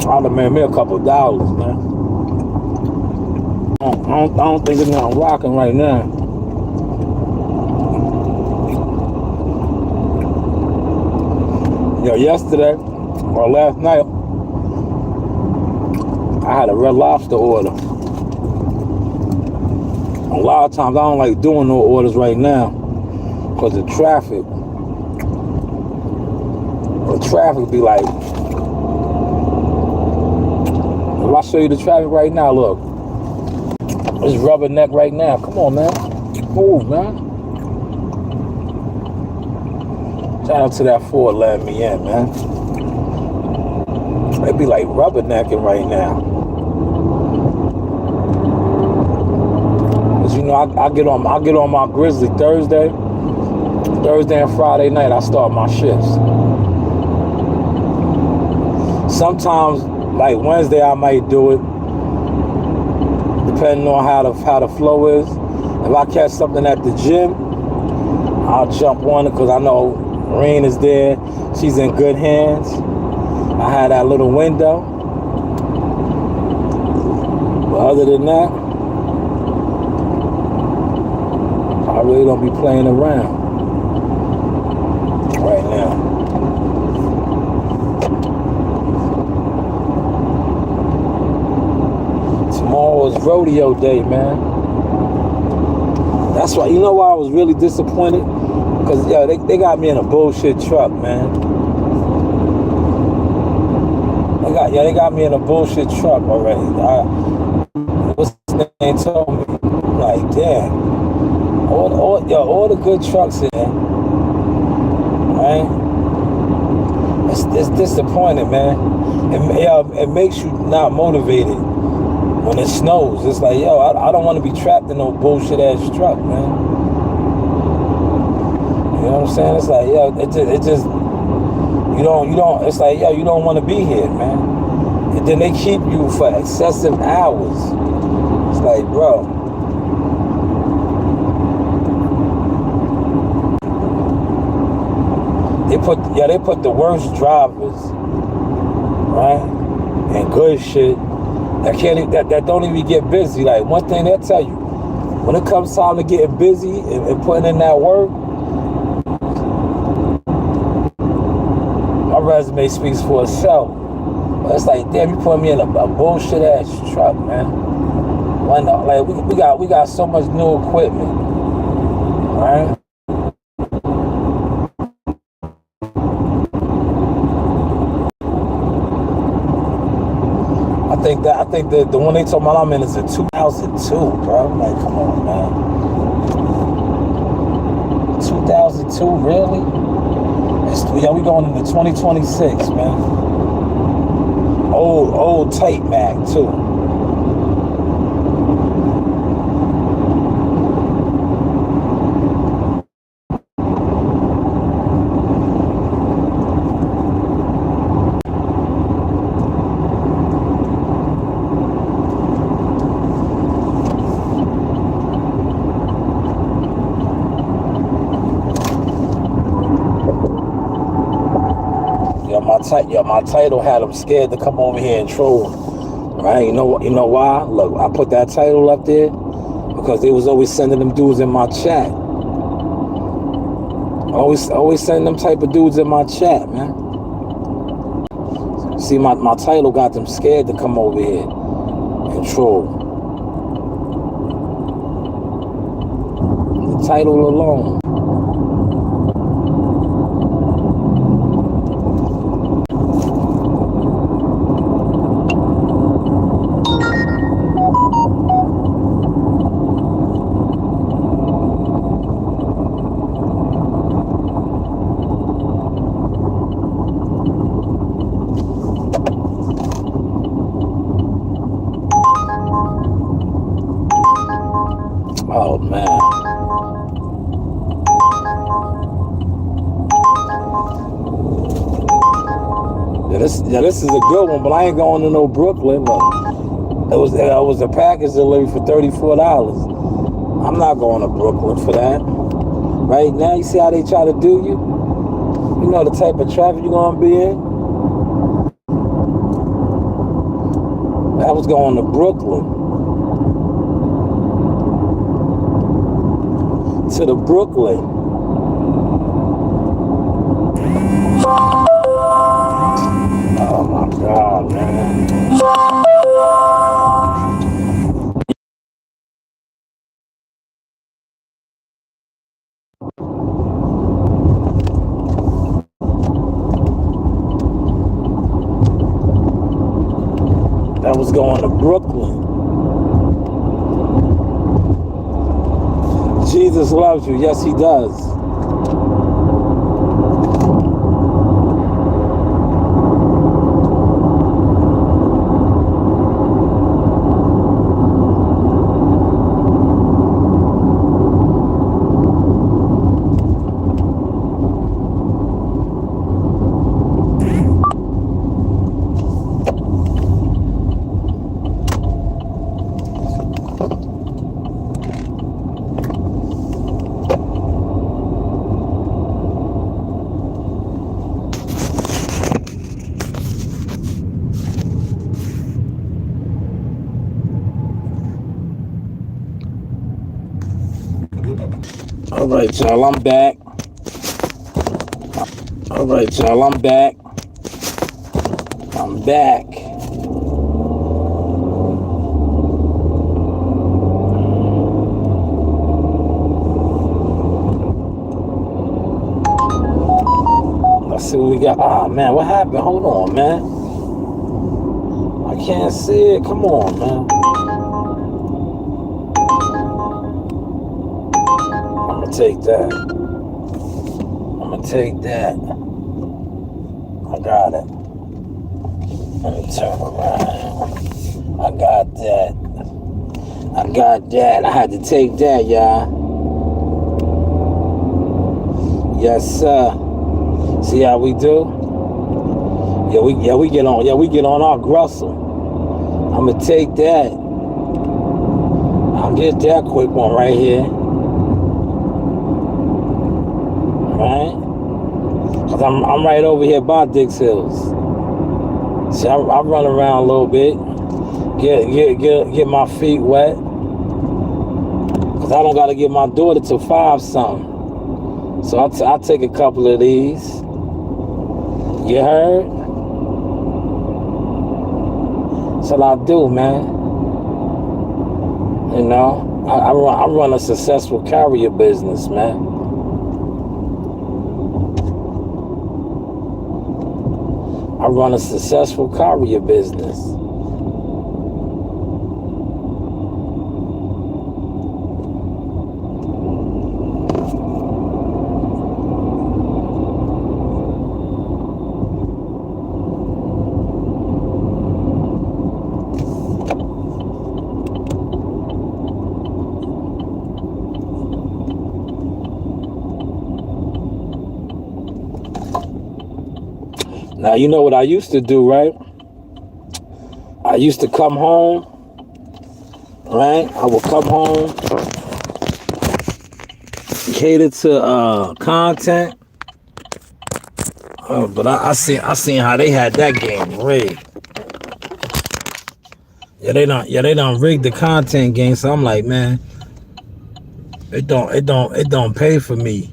I would have made me a couple of dollars, man. I don't think it's not rocking right now. Yo, yesterday or last night, I had a Red Lobster order. A lot of times I don't like doing no orders right now because of traffic. The traffic be like, if I show you the traffic right now, look. It's rubberneck right now. Come on, man. Move, man. Shout out to that Ford letting me in, man. It be like rubbernecking right now. Cause you know, I get on my Grizzly Thursday and Friday night. I start my shifts. Sometimes, like Wednesday, I might do it. Depending on how the flow is. If I catch something at the gym, I'll jump on it because I know Reen is there. She's in good hands. I had that little window. But other than that, I really don't be playing around right now. Tomorrow is rodeo day, man. That's why, you know why I was really disappointed? Because, yeah, they got me in a bullshit truck, man. They got me in a bullshit truck already. What's the name told me? Like, damn. All the good trucks in there. Right? It's disappointing, man. It makes you not motivated. When it snows, it's like, yo, I don't want to be trapped in no bullshit ass truck, man. You know what I'm saying? It's like, yo, it just, you You don't. It's like, yo, you don't want to be here, man. And then they keep you for excessive hours. It's like, bro. They put the worst drivers, right, and good shit that don't even get busy. Like, one thing they'll tell you, when it comes time to getting busy and putting in that work, my resume speaks for itself. But it's like, damn, you put me in a bullshit ass truck, man. Why not? Like, we got so much new equipment, right? I think the one they talking about I'm in is a 2002, bro. I'm like, come on, man. 2002, really? Yeah, we going into 2026, man. Old tight Mac, too. My title had them scared to come over here and troll, right? You know why? Look, I put that title up there because they was always sending them dudes in my chat. Always sending them type of dudes in my chat, man. See, my title got them scared to come over here and troll. The title alone. Oh, man. Yeah, this is a good one, but I ain't going to no Brooklyn. Look, it was a package delivery for $34. I'm not going to Brooklyn for that. Right now, you see how they try to do you? You know the type of traffic you're going to be in? I was going to Brooklyn. To the Brooklyn. Oh my God, man. That was going to Brooklyn. Jesus loves you. Yes, he does. All right, y'all, I'm back. All right, y'all, I'm back. I'm back. Let's see what we got. Ah, man, what happened? Hold on, man. I can't see it. Come on, man. Take that. I'm gonna take that. I got it. Let me turn around. I got that. I got that. I had to take that, y'all. Yes, sir. See how we do? we get on our Grussel. I'ma take that. I'll get that quick one right here. Right? Cause I'm right over here by Dix Hills. See, I run around a little bit, get my feet wet. Cause I don't gotta get my daughter till 5 something. So I'll take a couple of these. You heard? That's what I do, man. You know, I run a successful carrier business, man. I run a successful carrier business. Now, you know what I used to do, right? I used to come home, right? I would come home, cater to content. But I seen how they had that game rigged. Yeah, they done rigged the content game. So I'm like, man, it don't pay for me.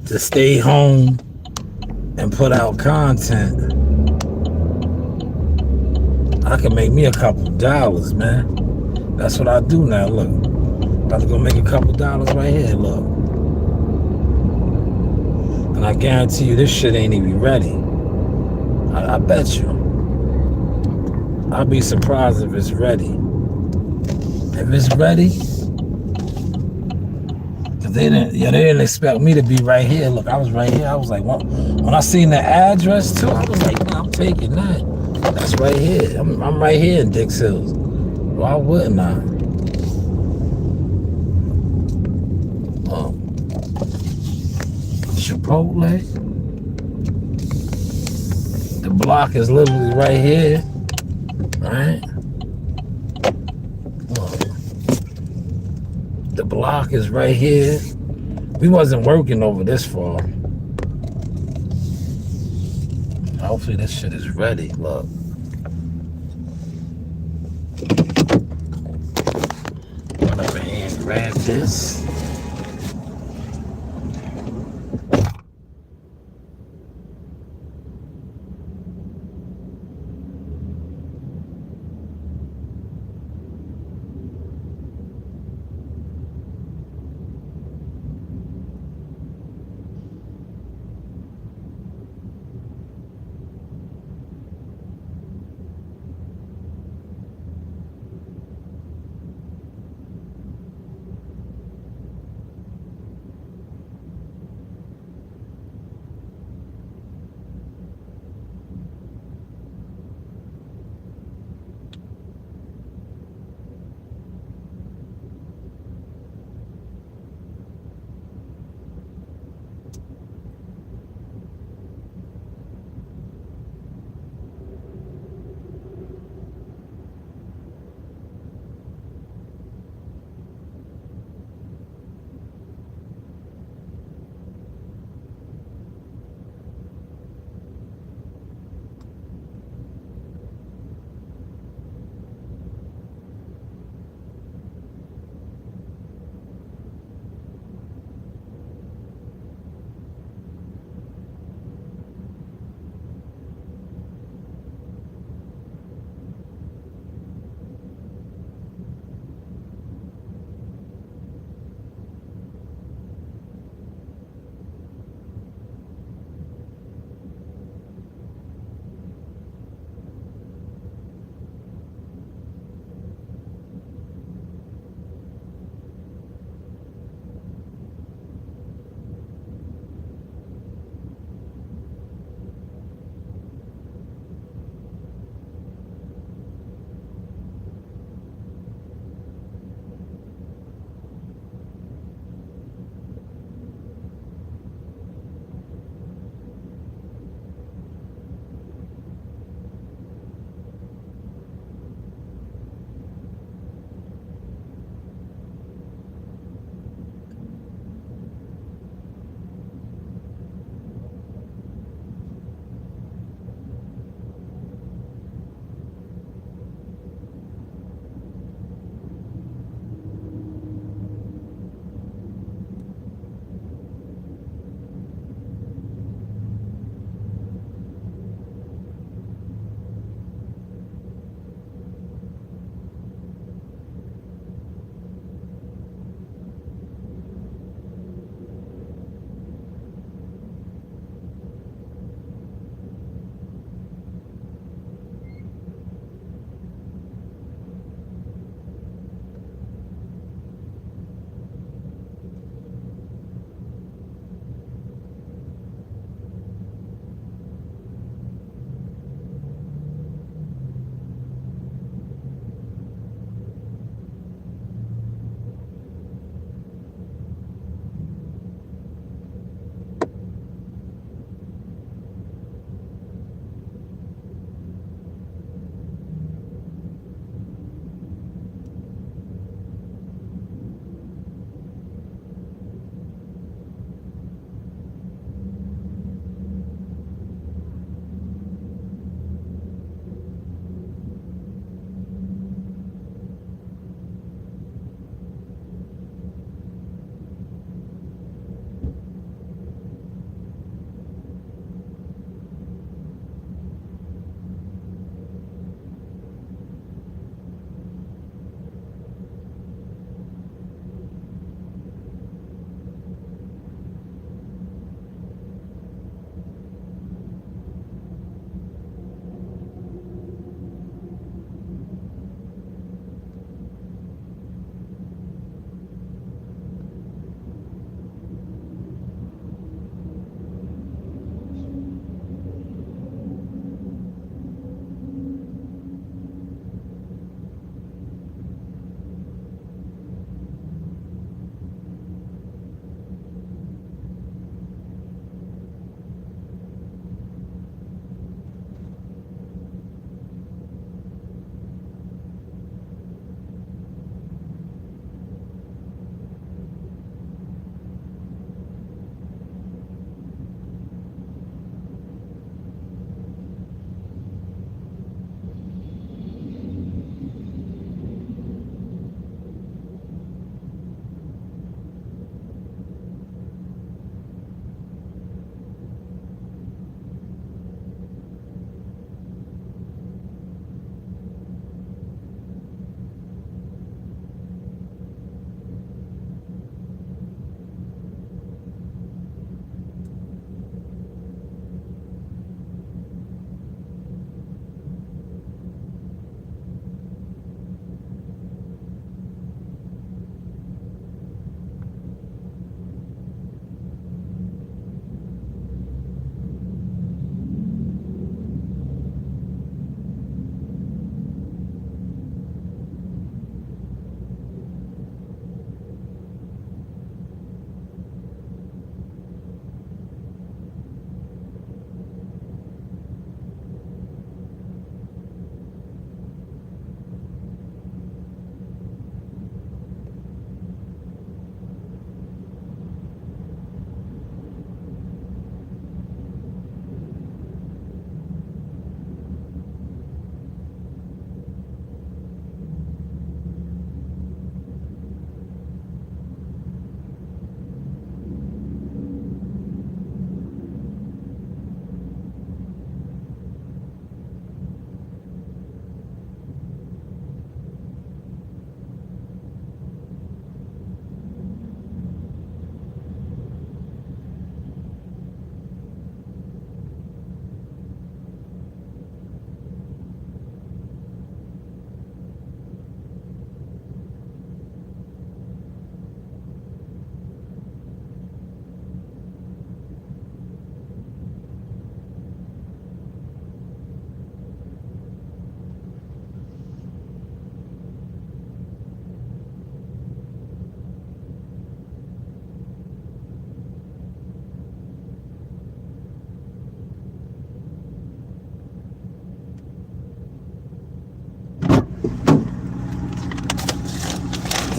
To stay home and put out content. I can make me a couple dollars, man. That's what I do now. Look, about to go make a couple dollars right here. Look, and I guarantee you, this shit ain't even ready. I bet you. I'll be surprised if it's ready. If it's ready. They didn't expect me to be right here. Look, I was right here. I was like, when I seen the address too, I was like, man, I'm taking that. That's right here. I'm right here in Dix Hills. Why wouldn't I? Chipotle. The block is literally right here. Right? The block is right here. We wasn't working over this far. Hopefully this shit is ready. Look. Run up in here and grab this.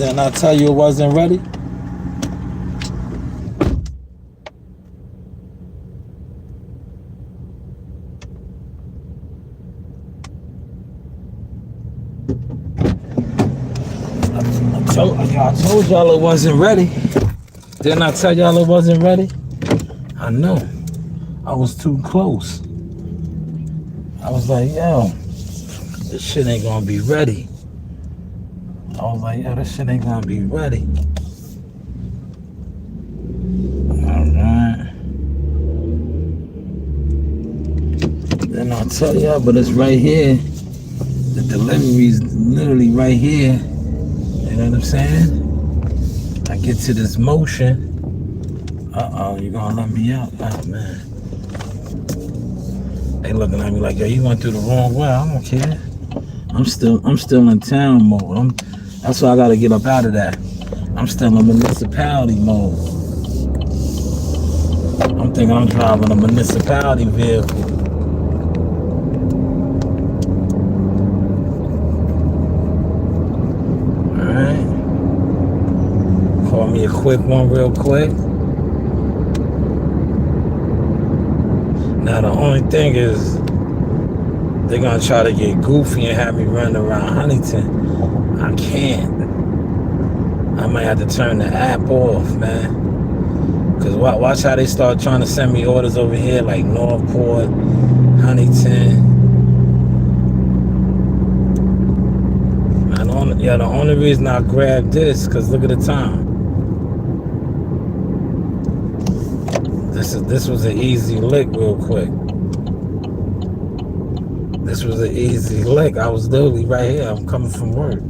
Didn't I tell you it wasn't ready? I told y'all it wasn't ready. Didn't I tell y'all it wasn't ready? I know. I was too close. I was like, yo, this shit ain't gonna be ready. I was like, yo, this shit ain't gonna be ready. Alright. Then I'll tell y'all, but it's right here. The delivery's literally right here. You know what I'm saying? I get to this motion. Uh-oh, you gonna let me out? Oh, man. They looking at me like, yo, you went through the wrong way. I don't care. I'm still in town mode. That's why I gotta get up out of that. I'm still in municipality mode. I'm thinking I'm driving a municipality vehicle. Alright. Call me a quick one real quick. Now the only thing is they're gonna try to get goofy and have me run around Huntington. I can't. I might have to turn the app off, man. Cause watch how they start trying to send me orders over here like Northport, Huntington. The only reason I grabbed this, cause look at the time. This was an easy lick real quick. This was an easy lick. I was literally right here. I'm coming from work.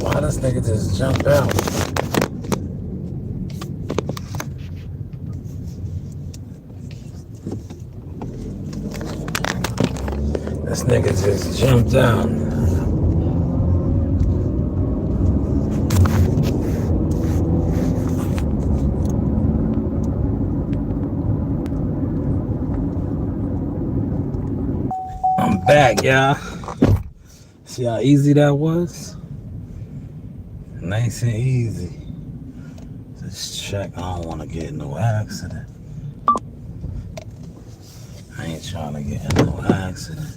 Why this nigga just jump out? This nigga just jumped out. I'm back, y'all. See how easy that was? Nice and easy. Just check. I don't want to get in no accident. I ain't trying to get in no accident.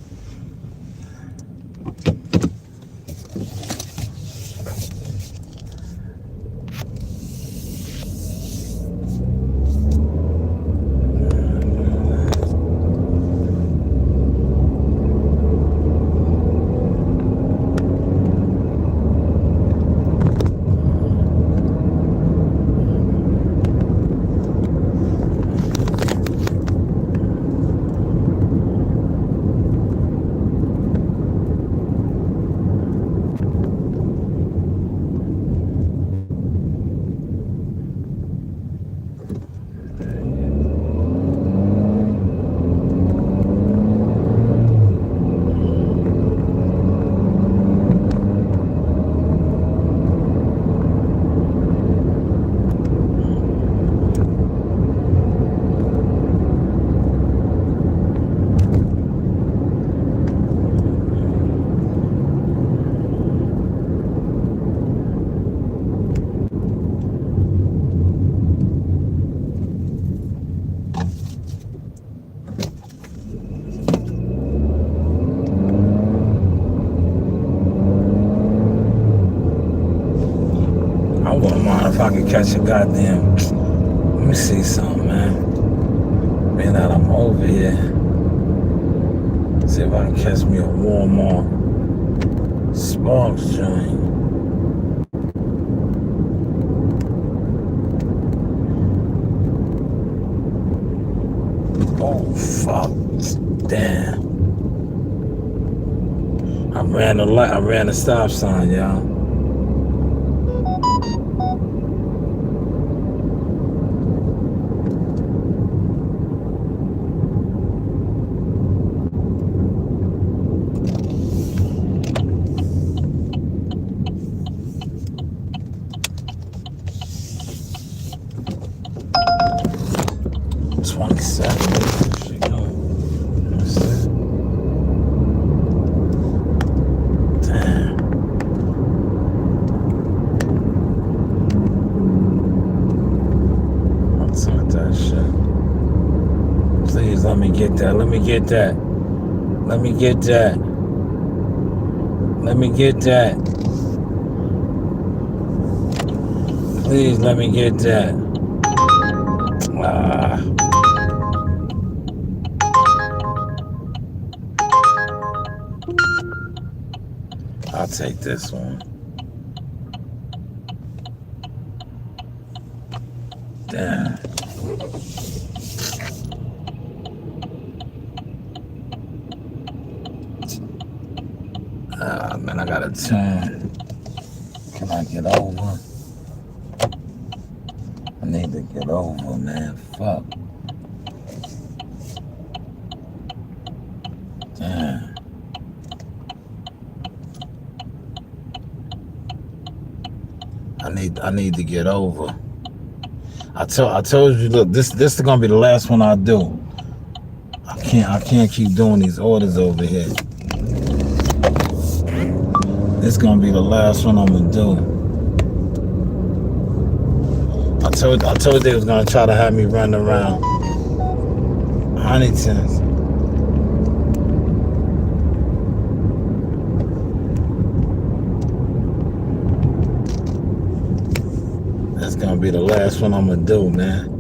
Wouldn't mind if I could catch a goddamn. Let me see something, man. Being that I'm over here. See if I can catch me a Walmart Sparks joint. Oh, fuck. Damn. I ran the light. I ran the stop sign, y'all. Let me get that. Let me get that. Let me get that. Let me get that. Please let me get that. I'll take this one. Damn. Man, I gotta turn. Can I get over? I need to get over, man. Fuck. Damn. I need to get over. I told you, look, this is gonna be the last one I do. I can't keep doing these orders over here. This gonna be the last one I'm gonna do. I told they was gonna try to have me run around Huntington's. That's gonna be the last one I'm gonna do, man.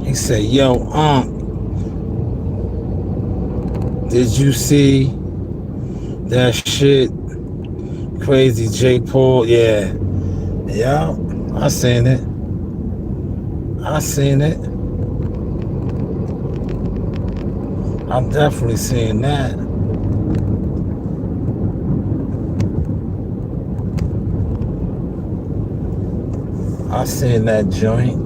He said, yo, did you see that shit? Crazy Jake Paul? Yeah, I seen it. I'm definitely seeing that. I seen that joint.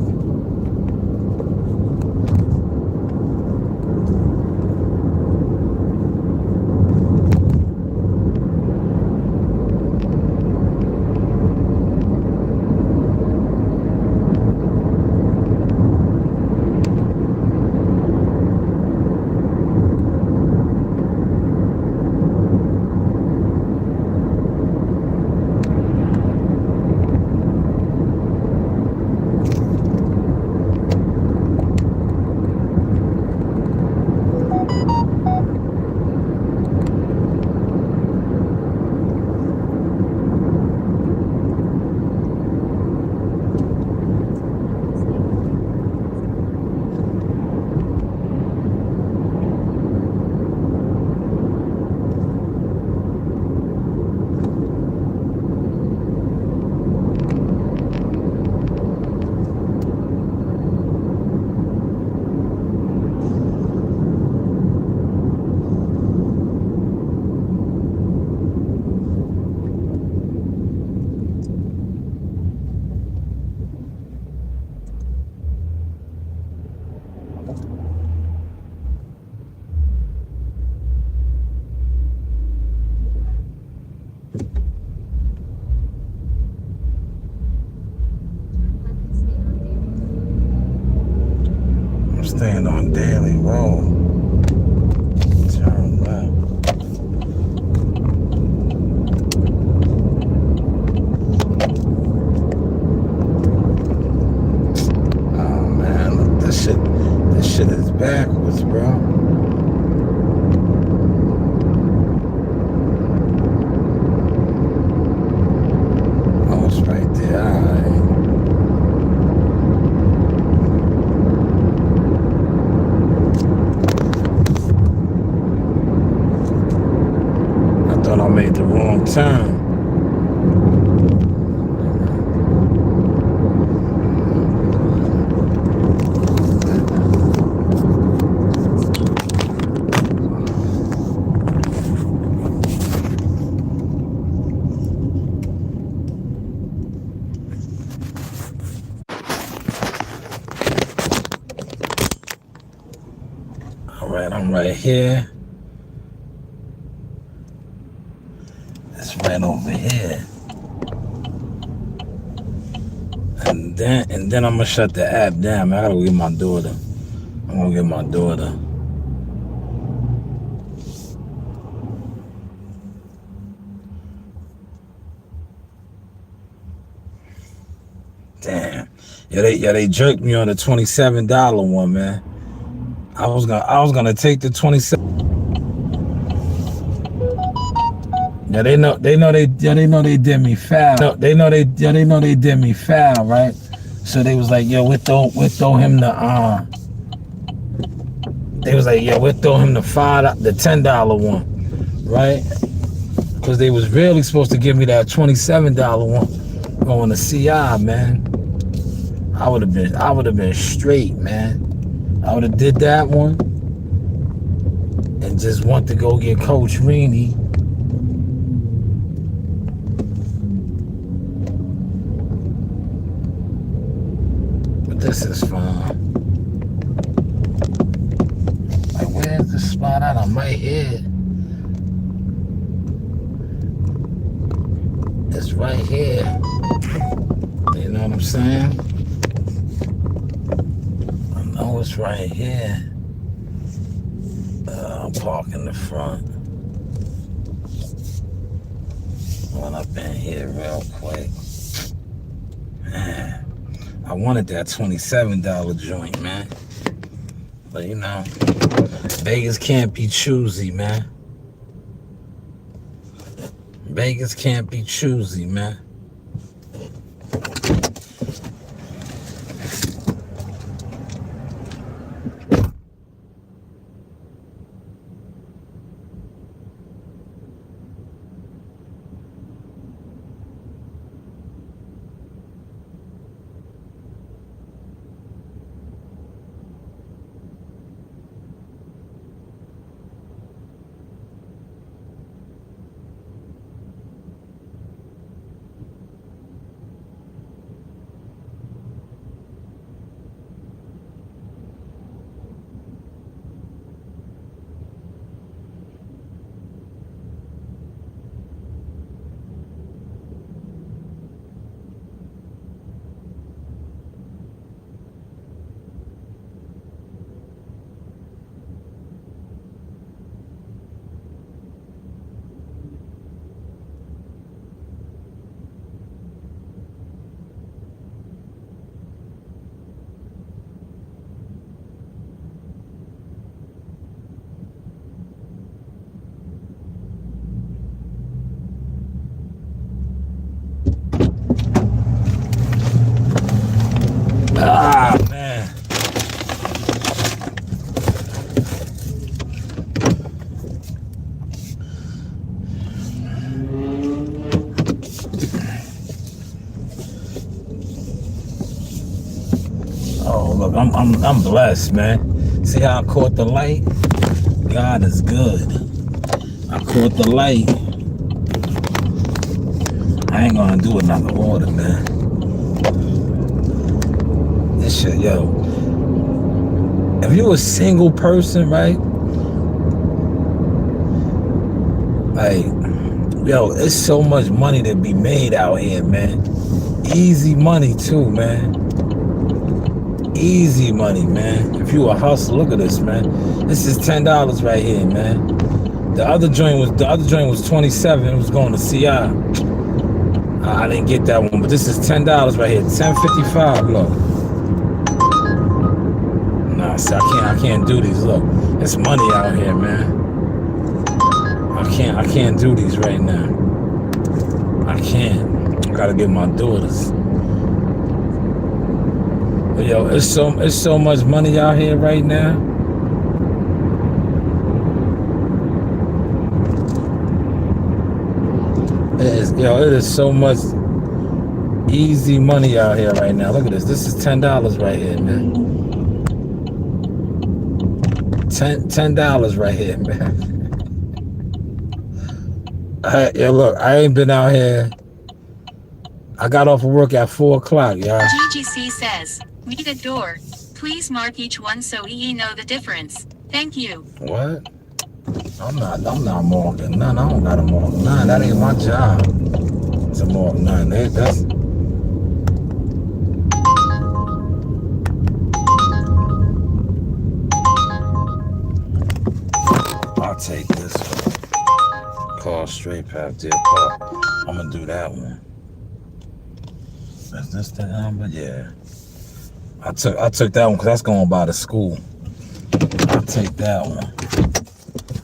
staying on Daily Road. Turn left. Oh man, look, this shit is backwards, bro. Oh, it's right there. All right. I made the wrong turn. All right, I'm right here. Right over here, and then I'm gonna shut the app down. I gotta go get my daughter. I'm gonna get my daughter. Damn, they jerked me on the $27 one, man. I was gonna take the 27. Yeah, they know they did me foul. They know they did me foul, right? So they was like, yo, we'll throw him the they was like, yeah, we'll throw him the $10 one, right? Because they was really supposed to give me that $27 one going to CI, man. I would have been straight, man. I would have did that one and just went to go get Coach Reaney. This is fun. Like, where's the spot out on my head? It's right here. You know what I'm saying? I know it's right here. I'll park in the front. Run up in here real quick. Man. I wanted that $27 joint, man. But you know, Vegas can't be choosy, man. Vegas can't be choosy, man. Ah, man. Oh, look, I'm blessed, man. See how I caught the light? God is good. I caught the light. I ain't gonna do another order, man. This shit, yo. If you a single person, right? Like, yo, it's so much money to be made out here, man. Easy money too, man. Easy money, man. If you a hustler, look at this, man. This is $10 right here, man. The other joint was 27. It was going to CI. I didn't get that one, but this is $10 right here. $10.55. Look. Nah, see, I can't do these. Look, it's money out here, man. I can't do these right now. I can't. I gotta get my daughters. But yo, it's so much money out here right now. It is so much easy money out here right now. Look at this. This is $10 right here, man. $10 right here, man. Look, I ain't been out here. I got off of work at 4 o'clock, y'all. GGC says, "Need a door. Please mark each one so EE know the difference. Thank you." What? I'm not marking none. I don't gotta mark none. That ain't my job to mark none. That's I'll take this one. Call straight path, dear Park. I'm gonna do that one. Is this the number? Yeah. I took that one because that's going by the school. I'll take that one.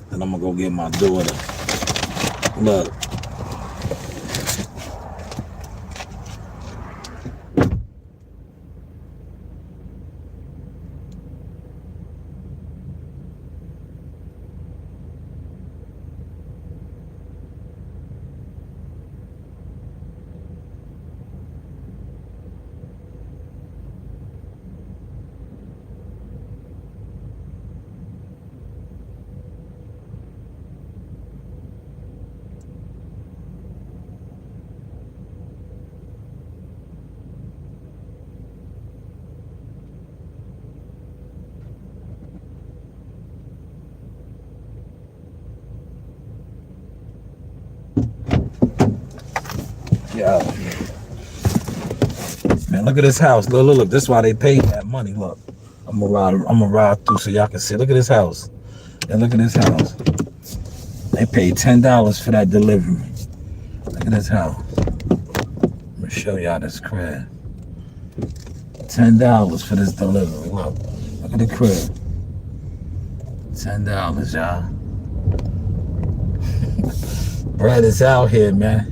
Then I'm gonna go get my daughter. Look. Yeah. Man, look at this house. Look. This is why they paid that money. Look. I'm gonna ride through so y'all can see. Look at this house. And look at this house. They paid $10 for that delivery. Look at this house. I'm gonna show y'all this crib. $10 for this delivery. Look at the crib. $10, y'all. Bread is out here, man.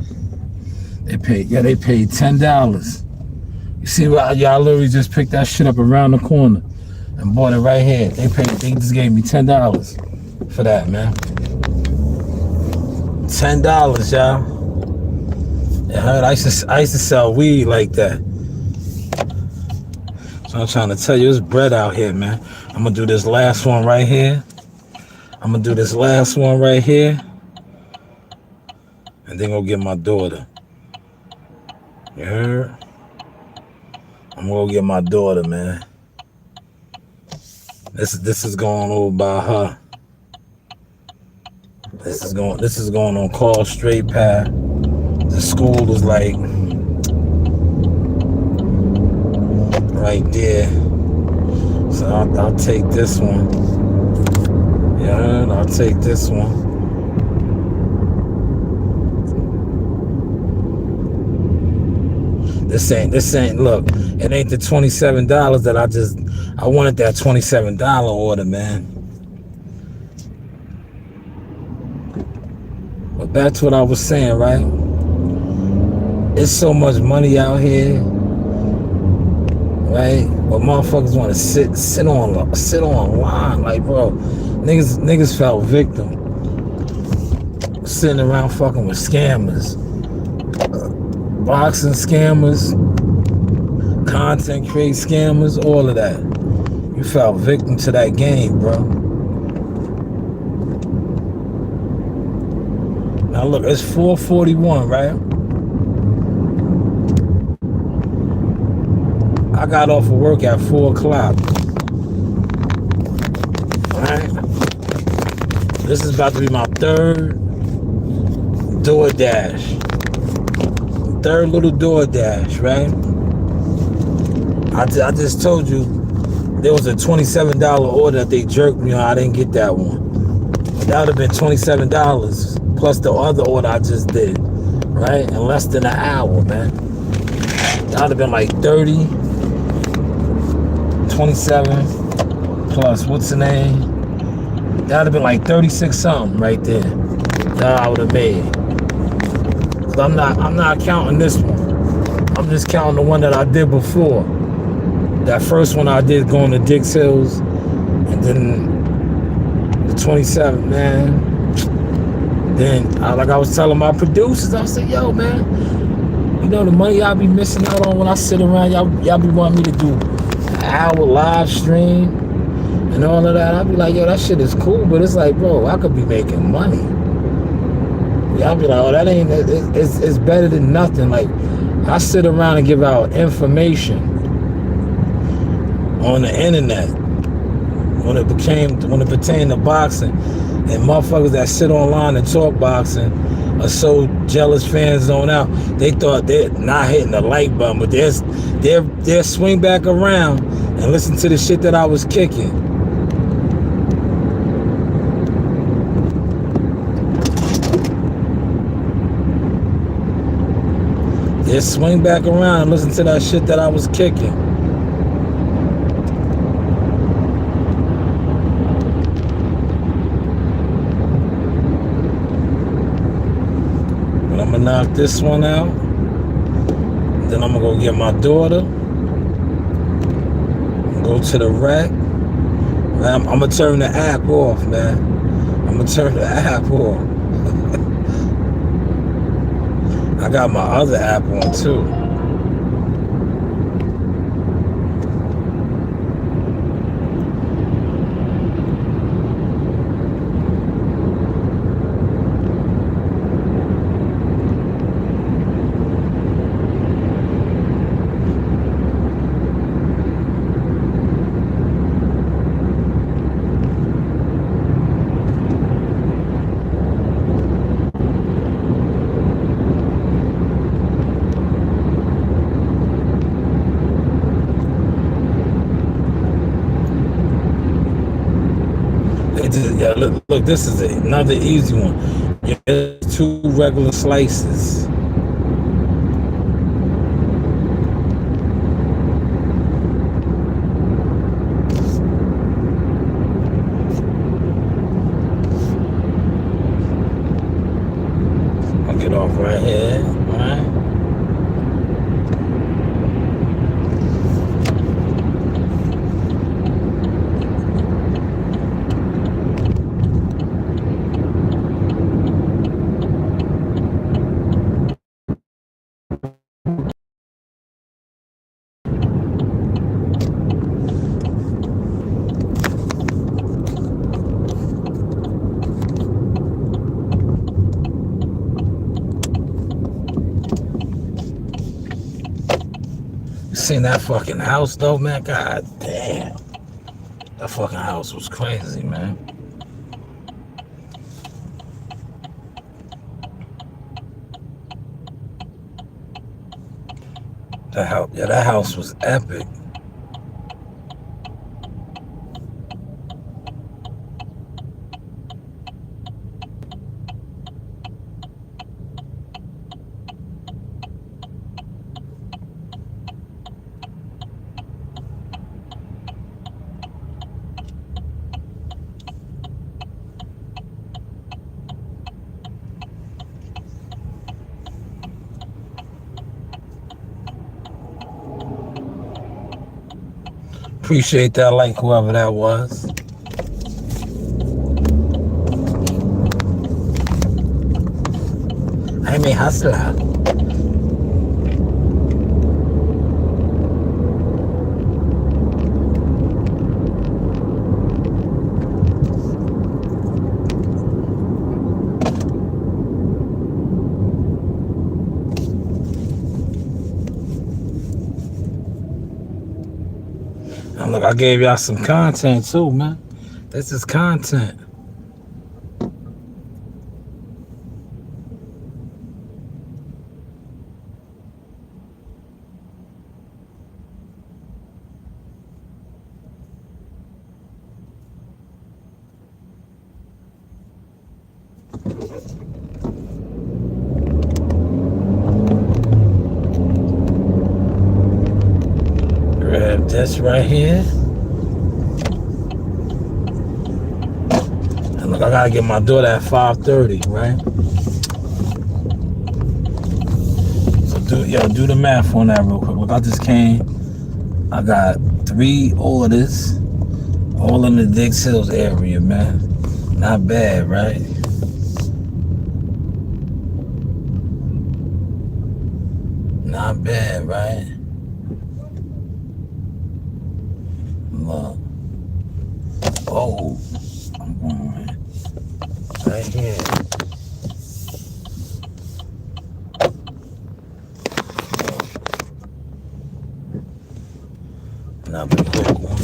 They paid $10. You see what y'all literally just picked that shit up around the corner and bought it right here. They just gave me $10 for that, man. $10, y'all. I heard I used to sell weed like that. So I'm trying to tell you, there's bread out here, man. I'm gonna do this last one right here. And then go get my daughter. You heard? I'm gonna go get my daughter, man. This is going over by her. This is going on Call Straight Path. The school is like right there. So I'll take this one. You heard? I'll take this one. This ain't, look, it ain't the $27 that I wanted that $27 order, man. But back to what I was saying, right? It's so much money out here, right? But motherfuckers want to sit on line, like, bro, niggas felt victim. Sitting around fucking with scammers. Boxing scammers, content create scammers, all of that. You fell victim to that game, bro. Now look, it's 4:41, right? I got off of work at 4 o'clock. Alright? This is about to be my third DoorDash. Third little DoorDash, right? I just told you there was a $27 order that they jerked me on. I didn't get that one. That would have been $27 plus the other order I just did, right? In less than an hour, man. That would have been like 30, 27 plus what's the name? That would have been like 36 something right there. That I would have made. Cause I'm not counting this one. I'm just counting the one that I did before. That first one I did going to Dix Hills, and then the 27, man. Then, like I was telling my producers, I said, yo, man, you know the money y'all be missing out on when I sit around, y'all be wanting me to do an hour live stream and all of that. I'll be like, yo, that shit is cool, but it's like, bro, I could be making money. Y'all be like, oh, that ain't, it's better than nothing. Like, I sit around and give out information on the internet when it pertained to boxing, and motherfuckers that sit online and talk boxing are so jealous fans zone out. They thought they're not hitting the like button, but they're swing back around and listen to the shit that I was kicking. Just swing back around and listen to that shit that I was kicking. But I'm gonna knock this one out. Then I'm gonna go get my daughter. Go to the rack. Man, I'm gonna turn the app off, man. I'm gonna turn the app off. I got my other app on too. Yeah, look, this is another easy one. Yeah, 2 regular slices. I'll get off right here, all right? Seen that fucking house though, man? God damn. That fucking house was crazy, man. That house was epic. Appreciate that, like whoever that was. I'm a hustler. And look, I gave y'all some content too, man. This is content. Grab this right here. And look, I gotta get my daughter at 5:30, right? So do the math on that real quick. Look, I just came. I got 3 orders, all in the Dix Hills area, man. Not bad, right? Not bad, right? Look. Oh, I'm going right here. Another quick one.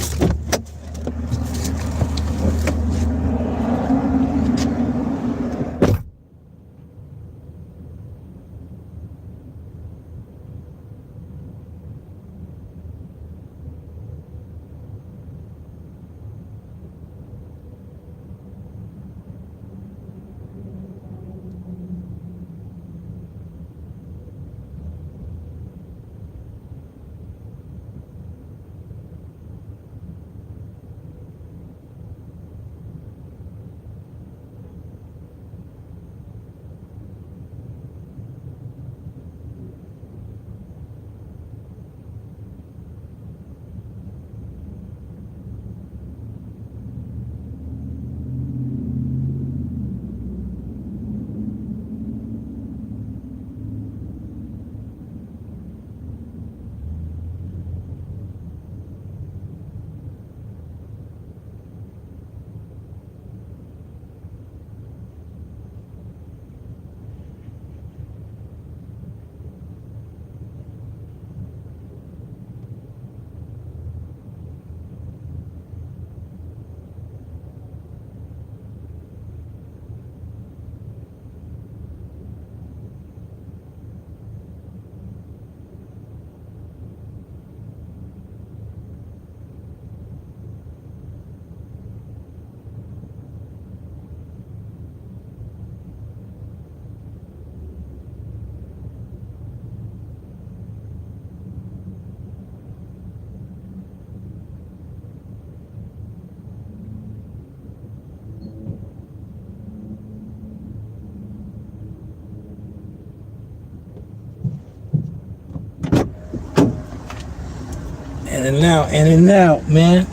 In and out, man.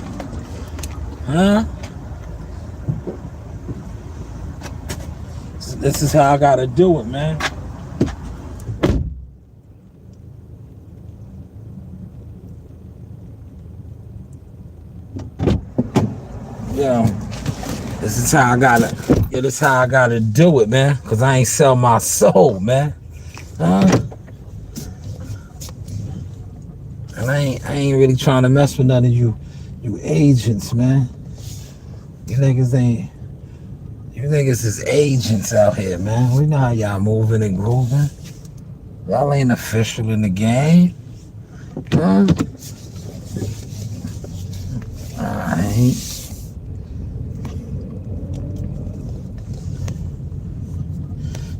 Huh? This is how I gotta do it, man. Yo, this is how I gotta do it, man. Cause I ain't sell my soul, man. Huh? And I ain't really trying to mess with none of you agents, man. You niggas is agents out here, man. We know how y'all moving and grooving. Y'all ain't official in the game. Huh? Alright.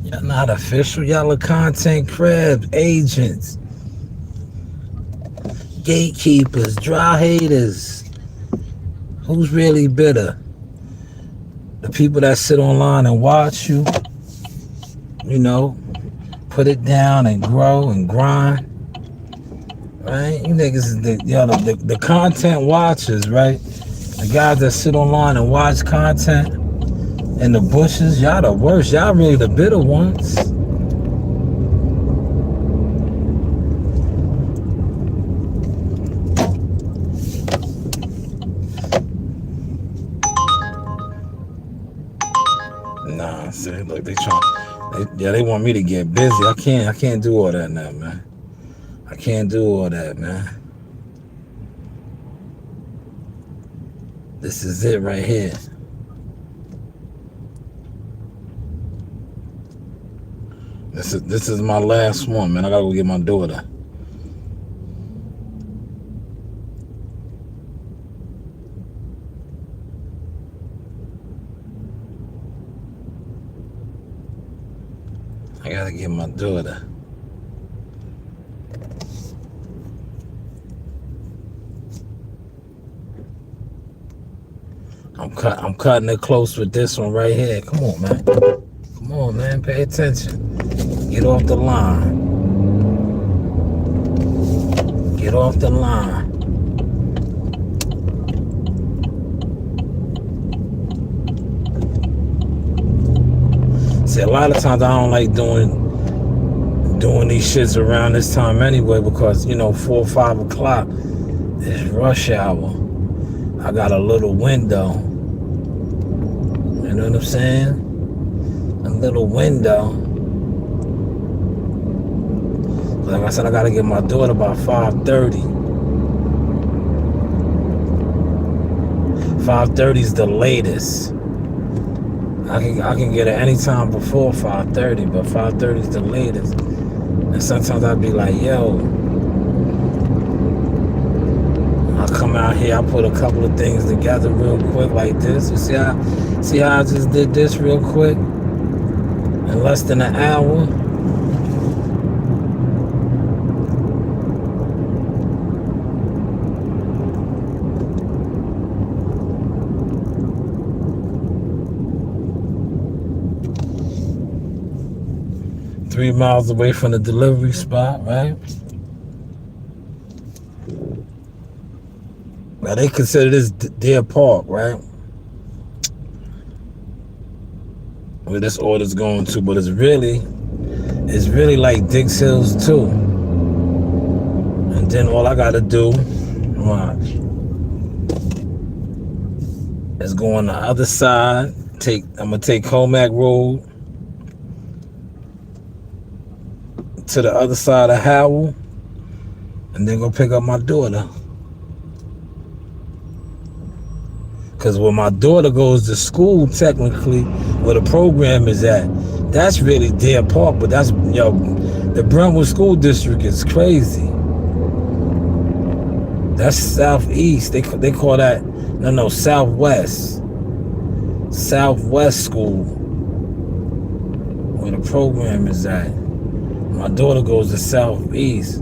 Y'all not official. Y'all are content crabs, agents, gatekeepers, dry haters. Who's really bitter? The people that sit online and watch you, you know, put it down and grow and grind, right? You niggas is the content watchers, right? The guys that sit online and watch content in the bushes, y'all the worst. Y'all really the bitter ones. Nah, see, look, they want me to get busy. I can't do all that now, man. I can't do all that, man. This is it right here. This is my last one, man. I gotta go get my daughter. I gotta get my daughter. I'm cutting it close with this one right here. Come on, man. Come on, man. Pay attention. Get off the line. Get off the line. See, a lot of times I don't like doing these shits around this time anyway, because 4 or 5 o'clock is rush hour. I got a little window. You know what I'm saying? A little window. Like I said, I gotta get my daughter by 5:30. 5:30 is the latest. I can get her anytime before 5:30, but 5:30 is the latest. And sometimes I'd be like, yo, I come out here, I put a couple of things together real quick like this. You see how I just did this real quick in less than an hour? Three miles away from the delivery spot, right? Now they consider this Deer Park, right? Where this order's going to, but it's really like Dix Hills too. And then all I gotta do, watch, is go on the other side. I'm gonna take Comac Road to the other side of Howell, and then go pick up my daughter. Because when my daughter goes to school, technically, where the program is at, that's really Deer Park, but that's, the Brentwood School District is crazy. That's southeast. They call that, no, southwest. Southwest School, where the program is at. My daughter goes to southeast,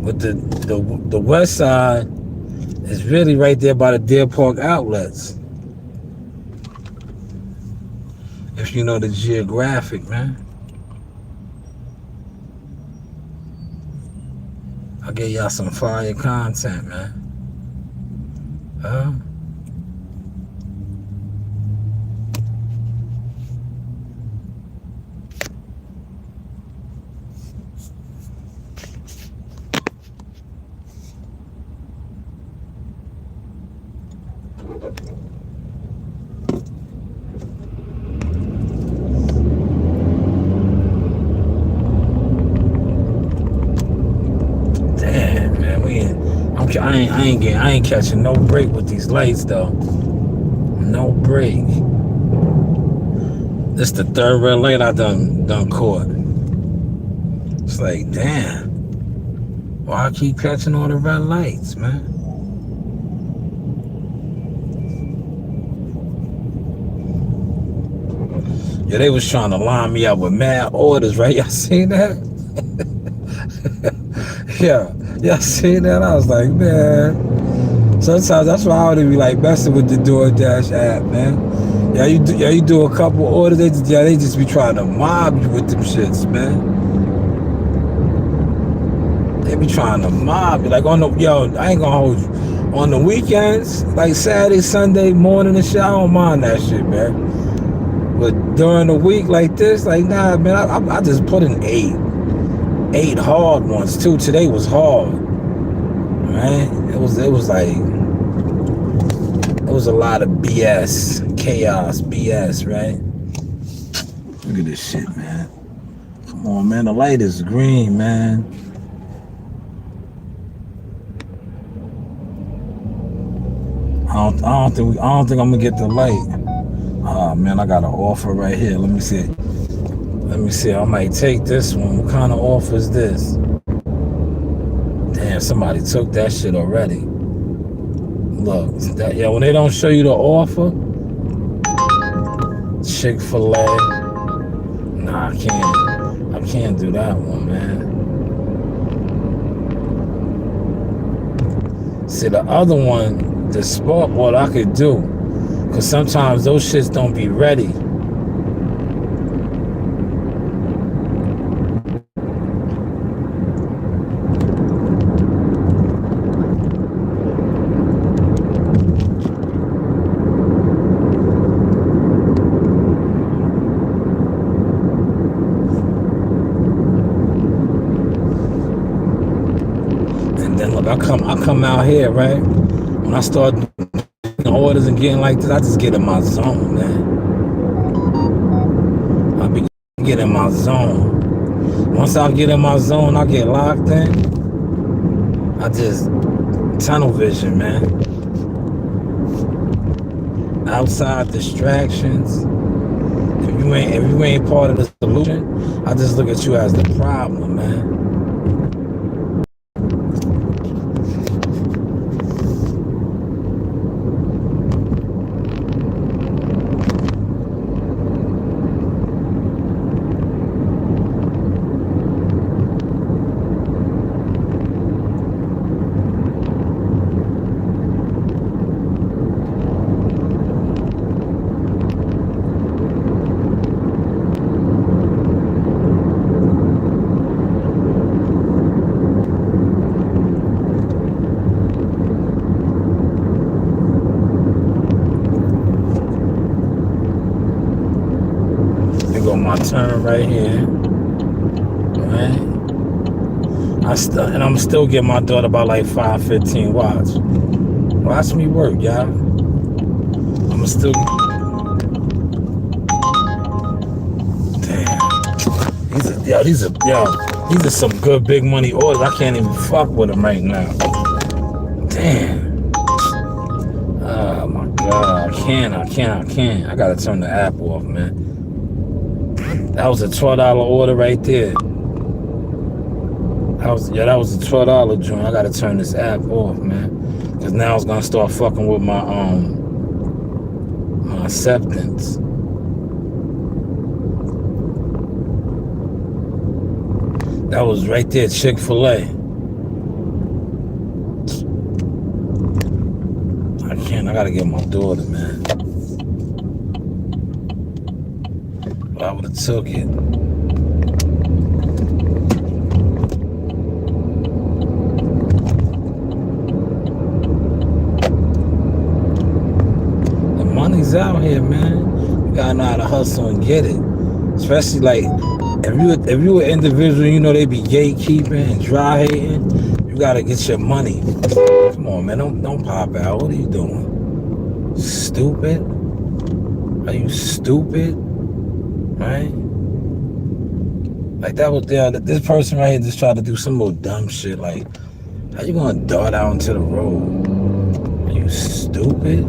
but the west side is really right there by the Deer Park outlets. If you know the geographic, man. I'll get y'all some fire content, man. I ain't catching no break with these lights though. No break. This the third red light I done caught. It's like, damn. Why I keep catching all the red lights, man? Yeah, they was trying to line me up with mad orders, right? Y'all seen that? Yeah. Y'all see that? I was like, man. Sometimes that's why I would be like messing with the DoorDash app, man. Yeah, you do a couple orders, they just be trying to mob you with them shits, man. They be trying to mob you. Like I ain't gonna hold you. On the weekends, like Saturday, Sunday morning and shit, I don't mind that shit, man. But during the week like this, like nah, man, I just put in 8 hard ones too. Today was hard, man. It was a lot of BS, chaos, BS, right? Look at this shit, man. Come on, man. The light is green, man. I don't think I'm gonna get the light. Oh man, I got an offer right here. Let me see. I might take this one. What kind of offer is this? Damn, somebody took that shit already. Look, when they don't show you the offer, Chick-fil-A. Nah, I can't do that one, man. See, the other one, the sport, what I could do, because sometimes those shits don't be ready. And then look, I come out here, right? When I start orders and getting like this, I just get in my zone, man. I be getting in my zone. Once I get in my zone, I get locked in. I just tunnel vision, man. Outside distractions. If you ain't part of the solution, I just look at you as the problem, man. My turn right here, right? I'm still getting my daughter about like 5-15 watts. Watch me work, y'all. I'm still. Damn. These are some good big money orders. I can't even fuck with them right now. Damn. Oh my God, I can't. I gotta turn the app off, man. That was a $12 order right there. That was a $12 joint. I gotta turn this app off, man. Cause now it's gonna start fucking with my my acceptance. That was right there, Chick-fil-A. I gotta get my daughter, man. I would have took it. The money's out here, man. You gotta know how to hustle and get it. Especially like if you an individual, you know they be gatekeeping and dry hating. You gotta get your money. Come on, man. Don't pop out. What are you doing? Stupid? Are you stupid? Right? Like that was there. This person right here just tried to do some little dumb shit. Like, how you gonna dart out into the road? Are you stupid?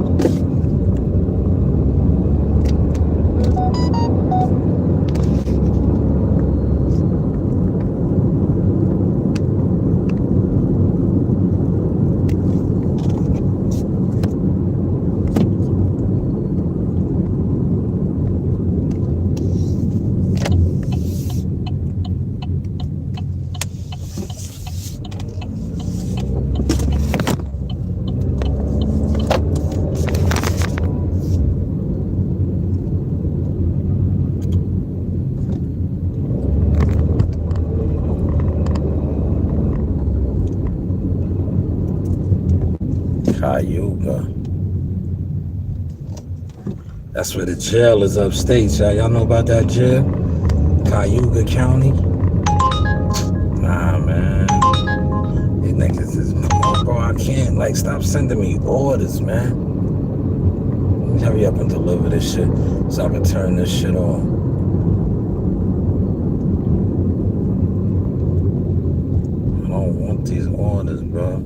Cayuga. That's where the jail is upstate, y'all. Y'all know about that jail? Cayuga County? Nah, man. These niggas is, bro, I can't. Like, stop sending me orders, man. Let me hurry up and deliver this shit so I can turn this shit off. I don't want these orders, bro.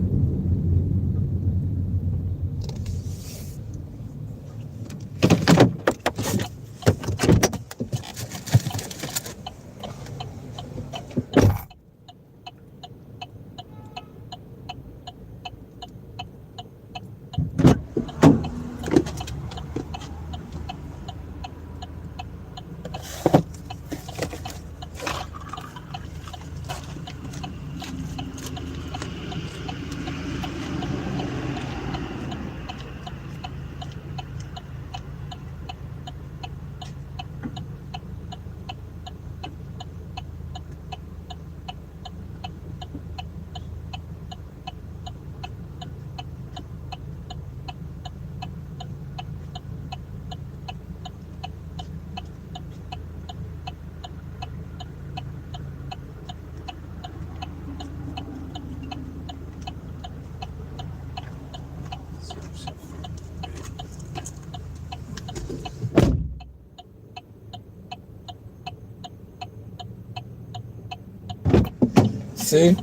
See?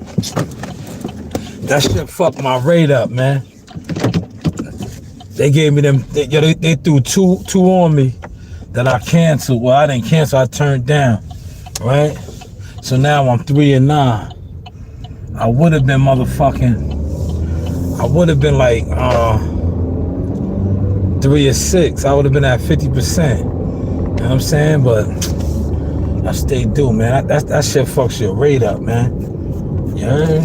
That shit fucked my rate up, man. They gave me them, they threw two on me that I canceled. Well, I didn't cancel, I turned down, right? So now I'm 3-9. I would have been I would have been like 3-6. I would have been at 50%. You know what I'm saying? But I stayed due, man. That shit fucks your rate up, man. You heard?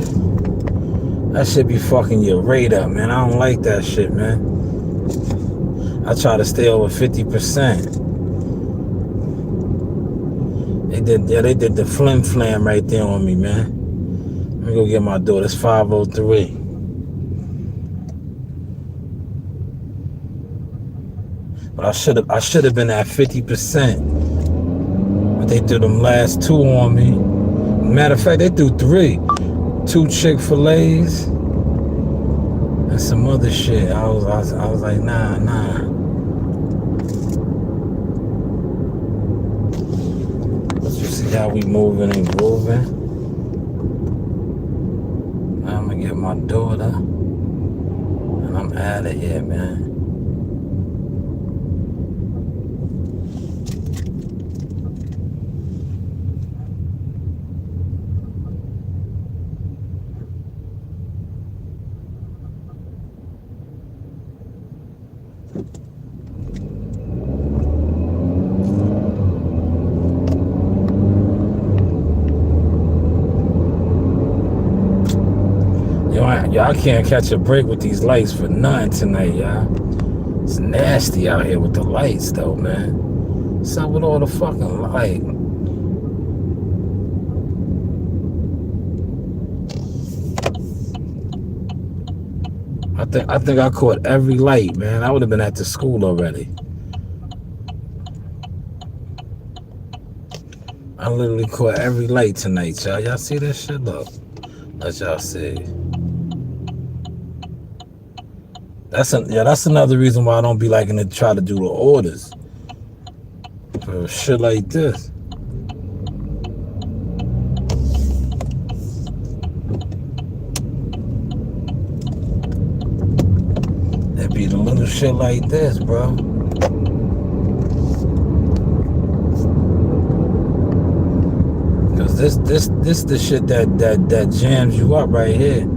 That shit be fucking your rate up, man. I don't like that shit, man. I try to stay over 50%. They did the flim flam right there on me, man. Let me go get my door. It's 503. But I should have been at 50%. But they threw them last 2 on me. Matter of fact, they threw 3. 2 Chick-fil-A's and some other shit. I was like, nah. Let's just see how we moving and grooving. I'm gonna get my daughter and I'm out of here, man. Y'all can't catch a break with these lights for nothing tonight, y'all. It's nasty out here with the lights, though, man. What's up with all the fucking light? I think I caught every light, man. I would have been at the school already. I literally caught every light tonight, y'all. Y'all see this shit? Look. Let y'all see. That's another reason why I don't be liking to try to do the orders for shit like this. It be the little shit like this, bro. Cause this the shit that jams you up right here.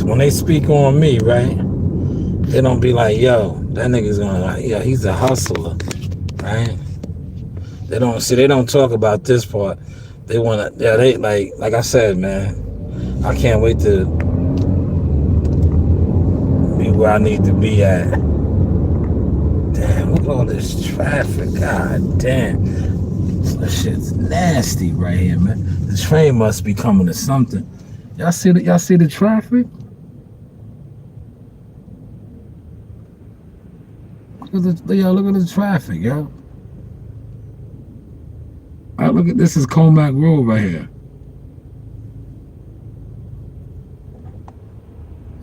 When they speak on me, right? They don't be like, yo, that nigga's gonna, yeah, he's a hustler, right? They don't talk about this part. They wanna, yeah, they like I said, man, I can't wait to be where I need to be at. Damn, look at all this traffic, god damn. This shit's nasty right here, man. The train must be coming to something. Y'all see the traffic? Look at the traffic, yo. All right, look at this is Comac Road right here.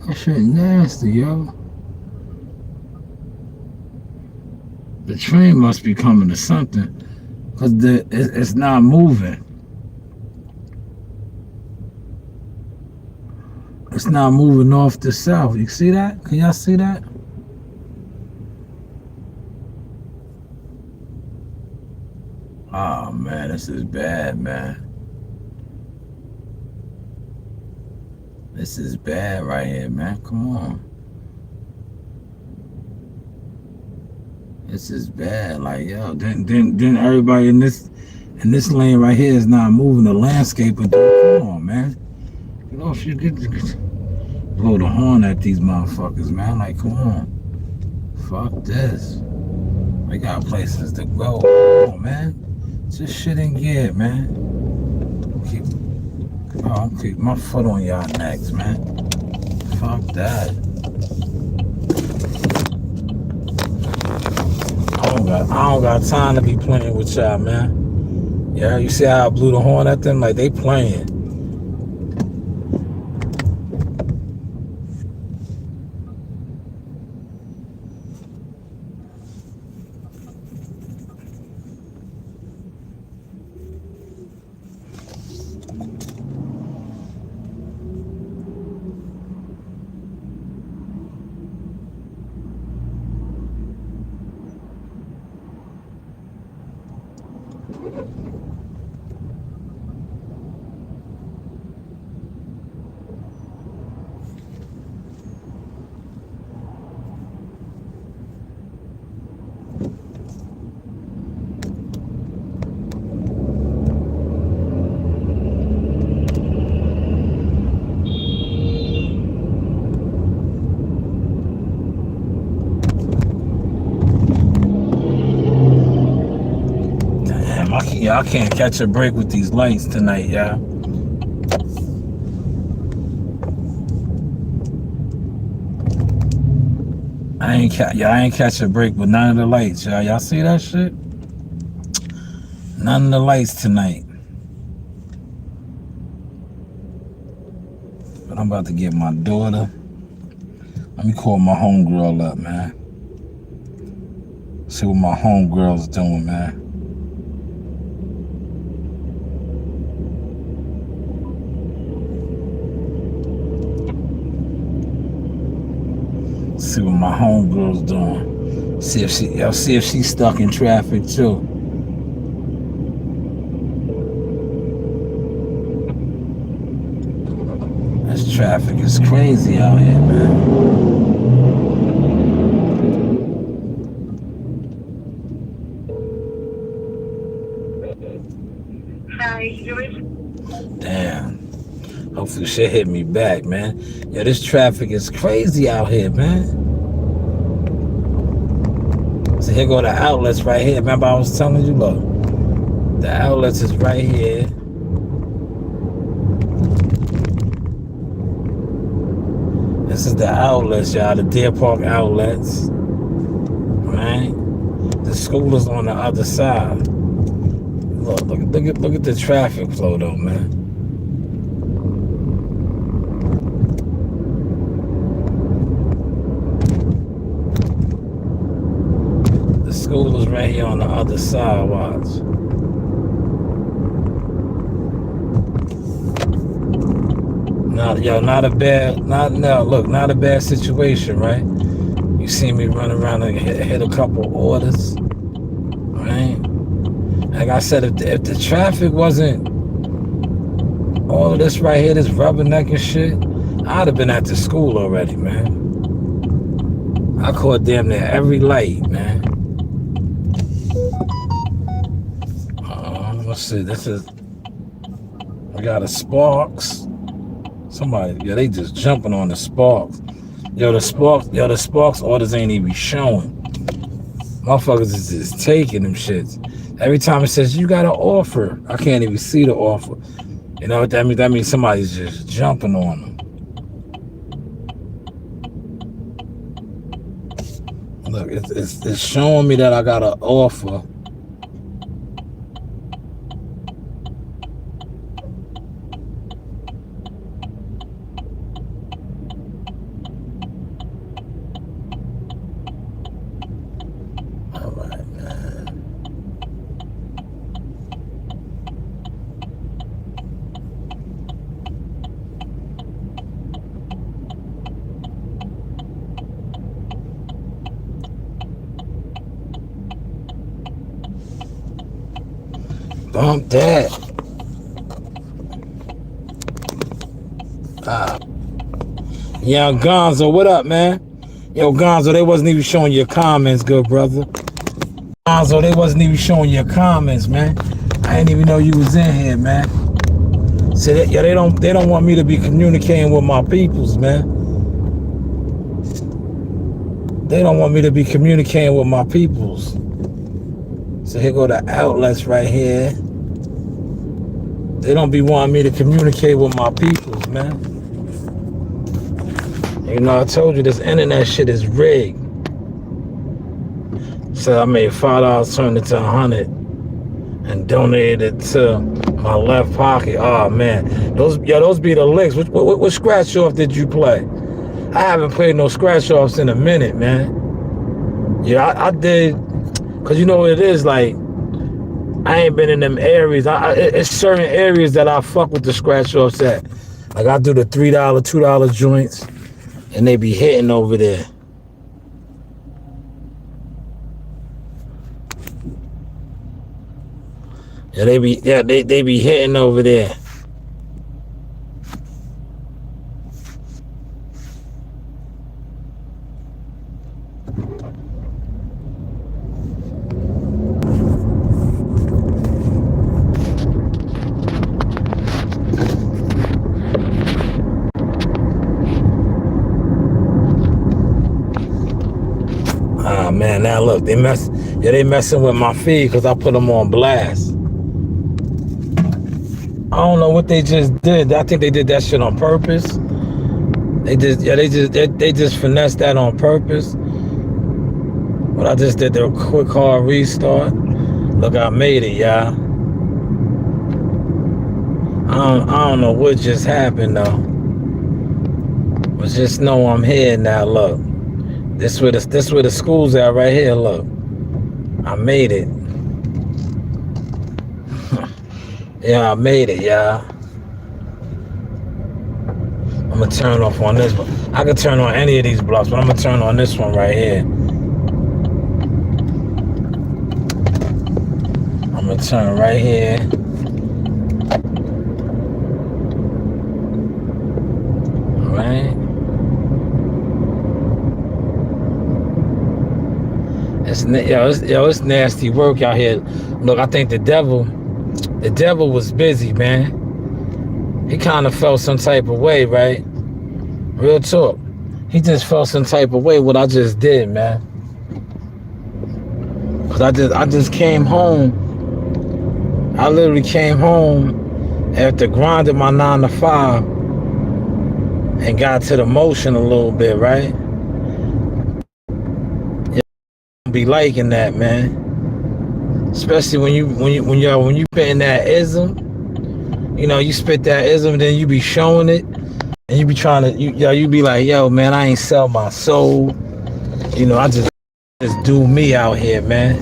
That shit nasty, yo. The train must be coming to something, cause it's not moving. It's not moving north to south. You see that? Can y'all see that? Oh man, this is bad, man. This is bad right here, man. Come on. This is bad. Like, yo, then everybody in this lane right here is not moving the landscape. Come on, man. Get off your blow the horn at these motherfuckers, man. Like, come on. Fuck this. We got places to go. Come on, man. Just shit in gear, man. Keep my foot on y'all necks, man. Fuck that. I don't got time to be playing with y'all, man. Yeah, you see how I blew the horn at them? Like, they playing. I can't catch a break with these lights tonight, y'all. I ain't catch a break with none of the lights, y'all. Y'all see that shit? None of the lights tonight. But I'm about to get my daughter. Let me call my homegirl up, man. See what my homegirl's doing, man. See what my homegirl's doing. See if she's stuck in traffic too. This traffic is crazy out here, man. Damn. Hopefully she'll hit me back, man. Yo, this traffic is crazy out here, man. So here go the outlets right here. Remember I was telling you, look. The outlets is right here. This is the outlets, y'all. The Deer Park outlets. Right? The school is on the other side. Look at the traffic flow though, man. The school is right here on the other side, watch. Not a bad situation, right? You see me run around and hit a couple orders, right? Like I said, if the traffic wasn't all of this right here, this rubbernecking shit, I'd have been at the school already, man. I caught damn near every light, man. Let's see, we got a Sparks. Somebody, they just jumping on the Sparks. The Sparks orders ain't even showing. Motherfuckers is just taking them shits. Every time it says you got an offer, I can't even see the offer. You know what that means? That means somebody's just jumping on them. Look, it's showing me that I got an offer. Bump that. Yo, Gonzo, what up, man? Yo, Gonzo, they wasn't even showing your comments, good brother. Gonzo, they wasn't even showing your comments, man. I didn't even know you was in here, man. So they don't want me to be communicating with my peoples, man. They don't want me to be communicating with my peoples. So here go the outlets right here. They don't be wanting me to communicate with my peoples, man. You know, I told you this internet shit is rigged. So I made $5 turn it to 100 and donated it to my left pocket. Oh man, those be the licks. What scratch off did you play? I haven't played no scratch offs in a minute, man. Yeah, I did, cause you know what it is, like I ain't been in them areas. It's certain areas that I fuck with the scratch offs at. Like I do the $3, $2 joints, and they be hitting over there. Yeah, they be hitting over there. Ah man, now look, they messing with my feed because I put them on blast. I don't know what they just did. I think they did that shit on purpose. They just finessed that on purpose. But I just did the quick hard restart. Look, I made it, y'all. I don't know what just happened though. But just know I'm here now. Look, this where the school's at right here. Look, I made it. Yeah, I made it, y'all. I'm gonna turn off on this one. I can turn on any of these blocks, but I'm gonna turn on this one right here. I'm gonna turn right here. All right. It's nasty work out here. Look, I think the devil was busy, man. He kind of felt some type of way, right? Real talk. He just felt some type of way what I just did, man. Cause I just came home. I literally came home after grinding my 9 to 5 and got to the motion a little bit, right? Yeah, be liking that, man. Especially when you spit in that ism, you know, you spit that ism, then you be showing it, and you be trying to, you be like, yo, man, I ain't sell my soul. You know, I just do me out here, man.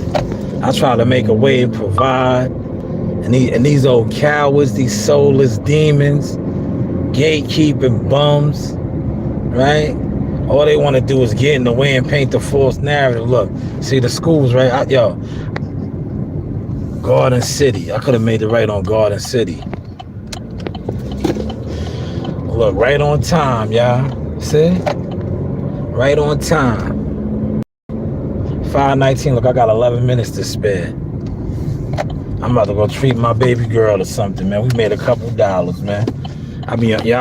I try to make a way and provide, and these old cowards, these soulless demons, gatekeeping bums, right? All they want to do is get in the way and paint the false narrative. Look, see the schools, right? Garden City. I could have made it right on Garden City. Look, right on time, y'all. See? Right on time. 5:19. Look, I got 11 minutes to spare. I'm about to go treat my baby girl or something, man. We made a couple dollars, man. I'll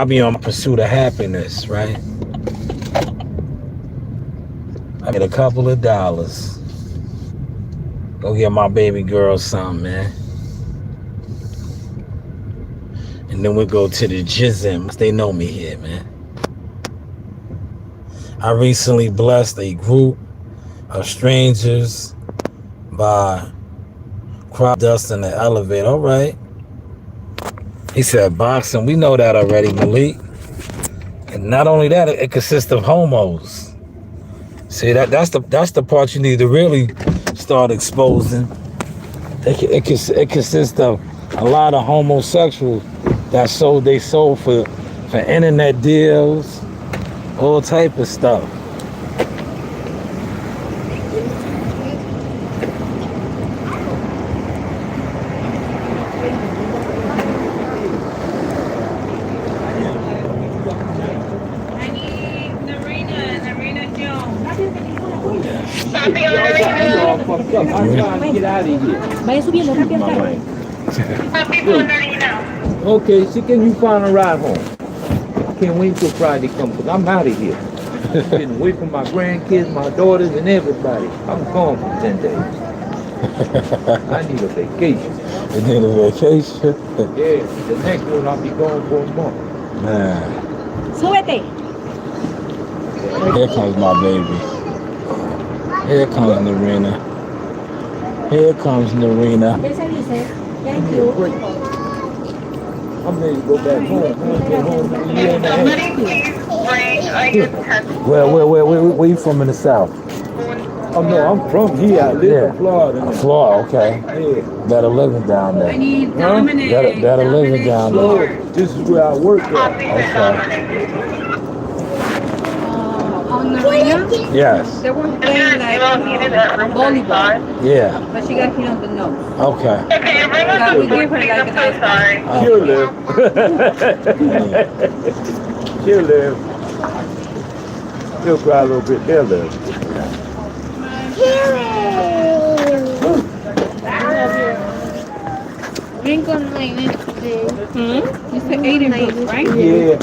be on pursuit of happiness, right? I made a couple of dollars. Go get my baby girl something, man. And then we go to the Jisms. They know me here, man. I recently blessed a group of strangers by crop dust in the elevator. All right. He said boxing. We know that already, Malik. And not only that, it consists of homos. See, that's the part you need to really start exposing. It consists of a lot of homosexuals that sold their soul for internet deals, all type of stuff. Okay, so can you find a ride home? I can't wait till Friday comes because I'm out of here. I'm getting away from my grandkids, my daughters, and everybody. I'm gone for 10 days. I need a vacation. You need a vacation? Yeah, the next one I'll be gone for a month. Man, Súbete. here comes my baby. Here comes Narina. Here comes Narina. ¿Qué se dice? Thank you. I'm ready to go back home. I'm gonna get home in a year and a half. Where you from in the South? Oh no, I'm from here. I live in Florida. now. Florida, okay. Yeah. Better living down there. need Huh? Better living down So there. this is where I work at. Okay. On the arena, Yes. they were playing like volleyball, Yeah. but she got hit on the nose. Okay. But we gave her like a nice one. She'll live. She'll live. She'll cry a little bit. She'll live. Lincoln Lane is You said Aiden Brooks, right? Yeah.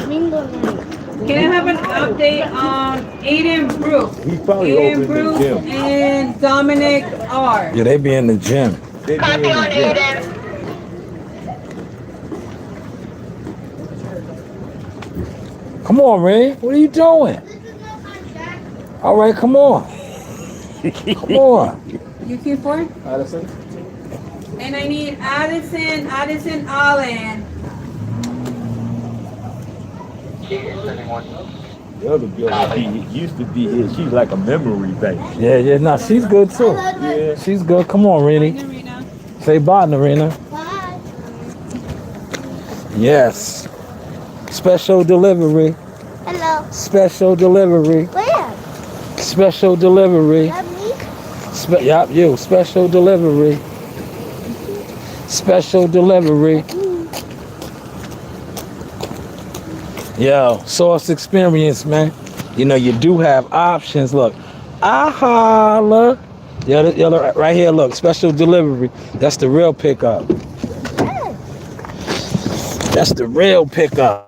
Lincoln Lane. Can I have an update on Aiden Brooks? He's probably Aiden over in the Brooks gym. and Dominic R. Yeah, they be in the gym. They be in the gym. Come on, Ray. What are you doing? All right, come on. Come on. You came for? Addison? And I need Addison Allen. The other girl, she used to be here. She's like a memory bank. Yeah, no, she's good too. Yeah. She's good. Come on, Rennie. Say bye, Narina. Bye. Yes. Special delivery. Hello. Special delivery. Where? Special delivery. That me? Yup, you. Special delivery. Special delivery. Yo, Source Experience, man. You know, you do have options. Look. Look. Yeah, right here, look. Special delivery. That's the real pickup. That's the real pickup.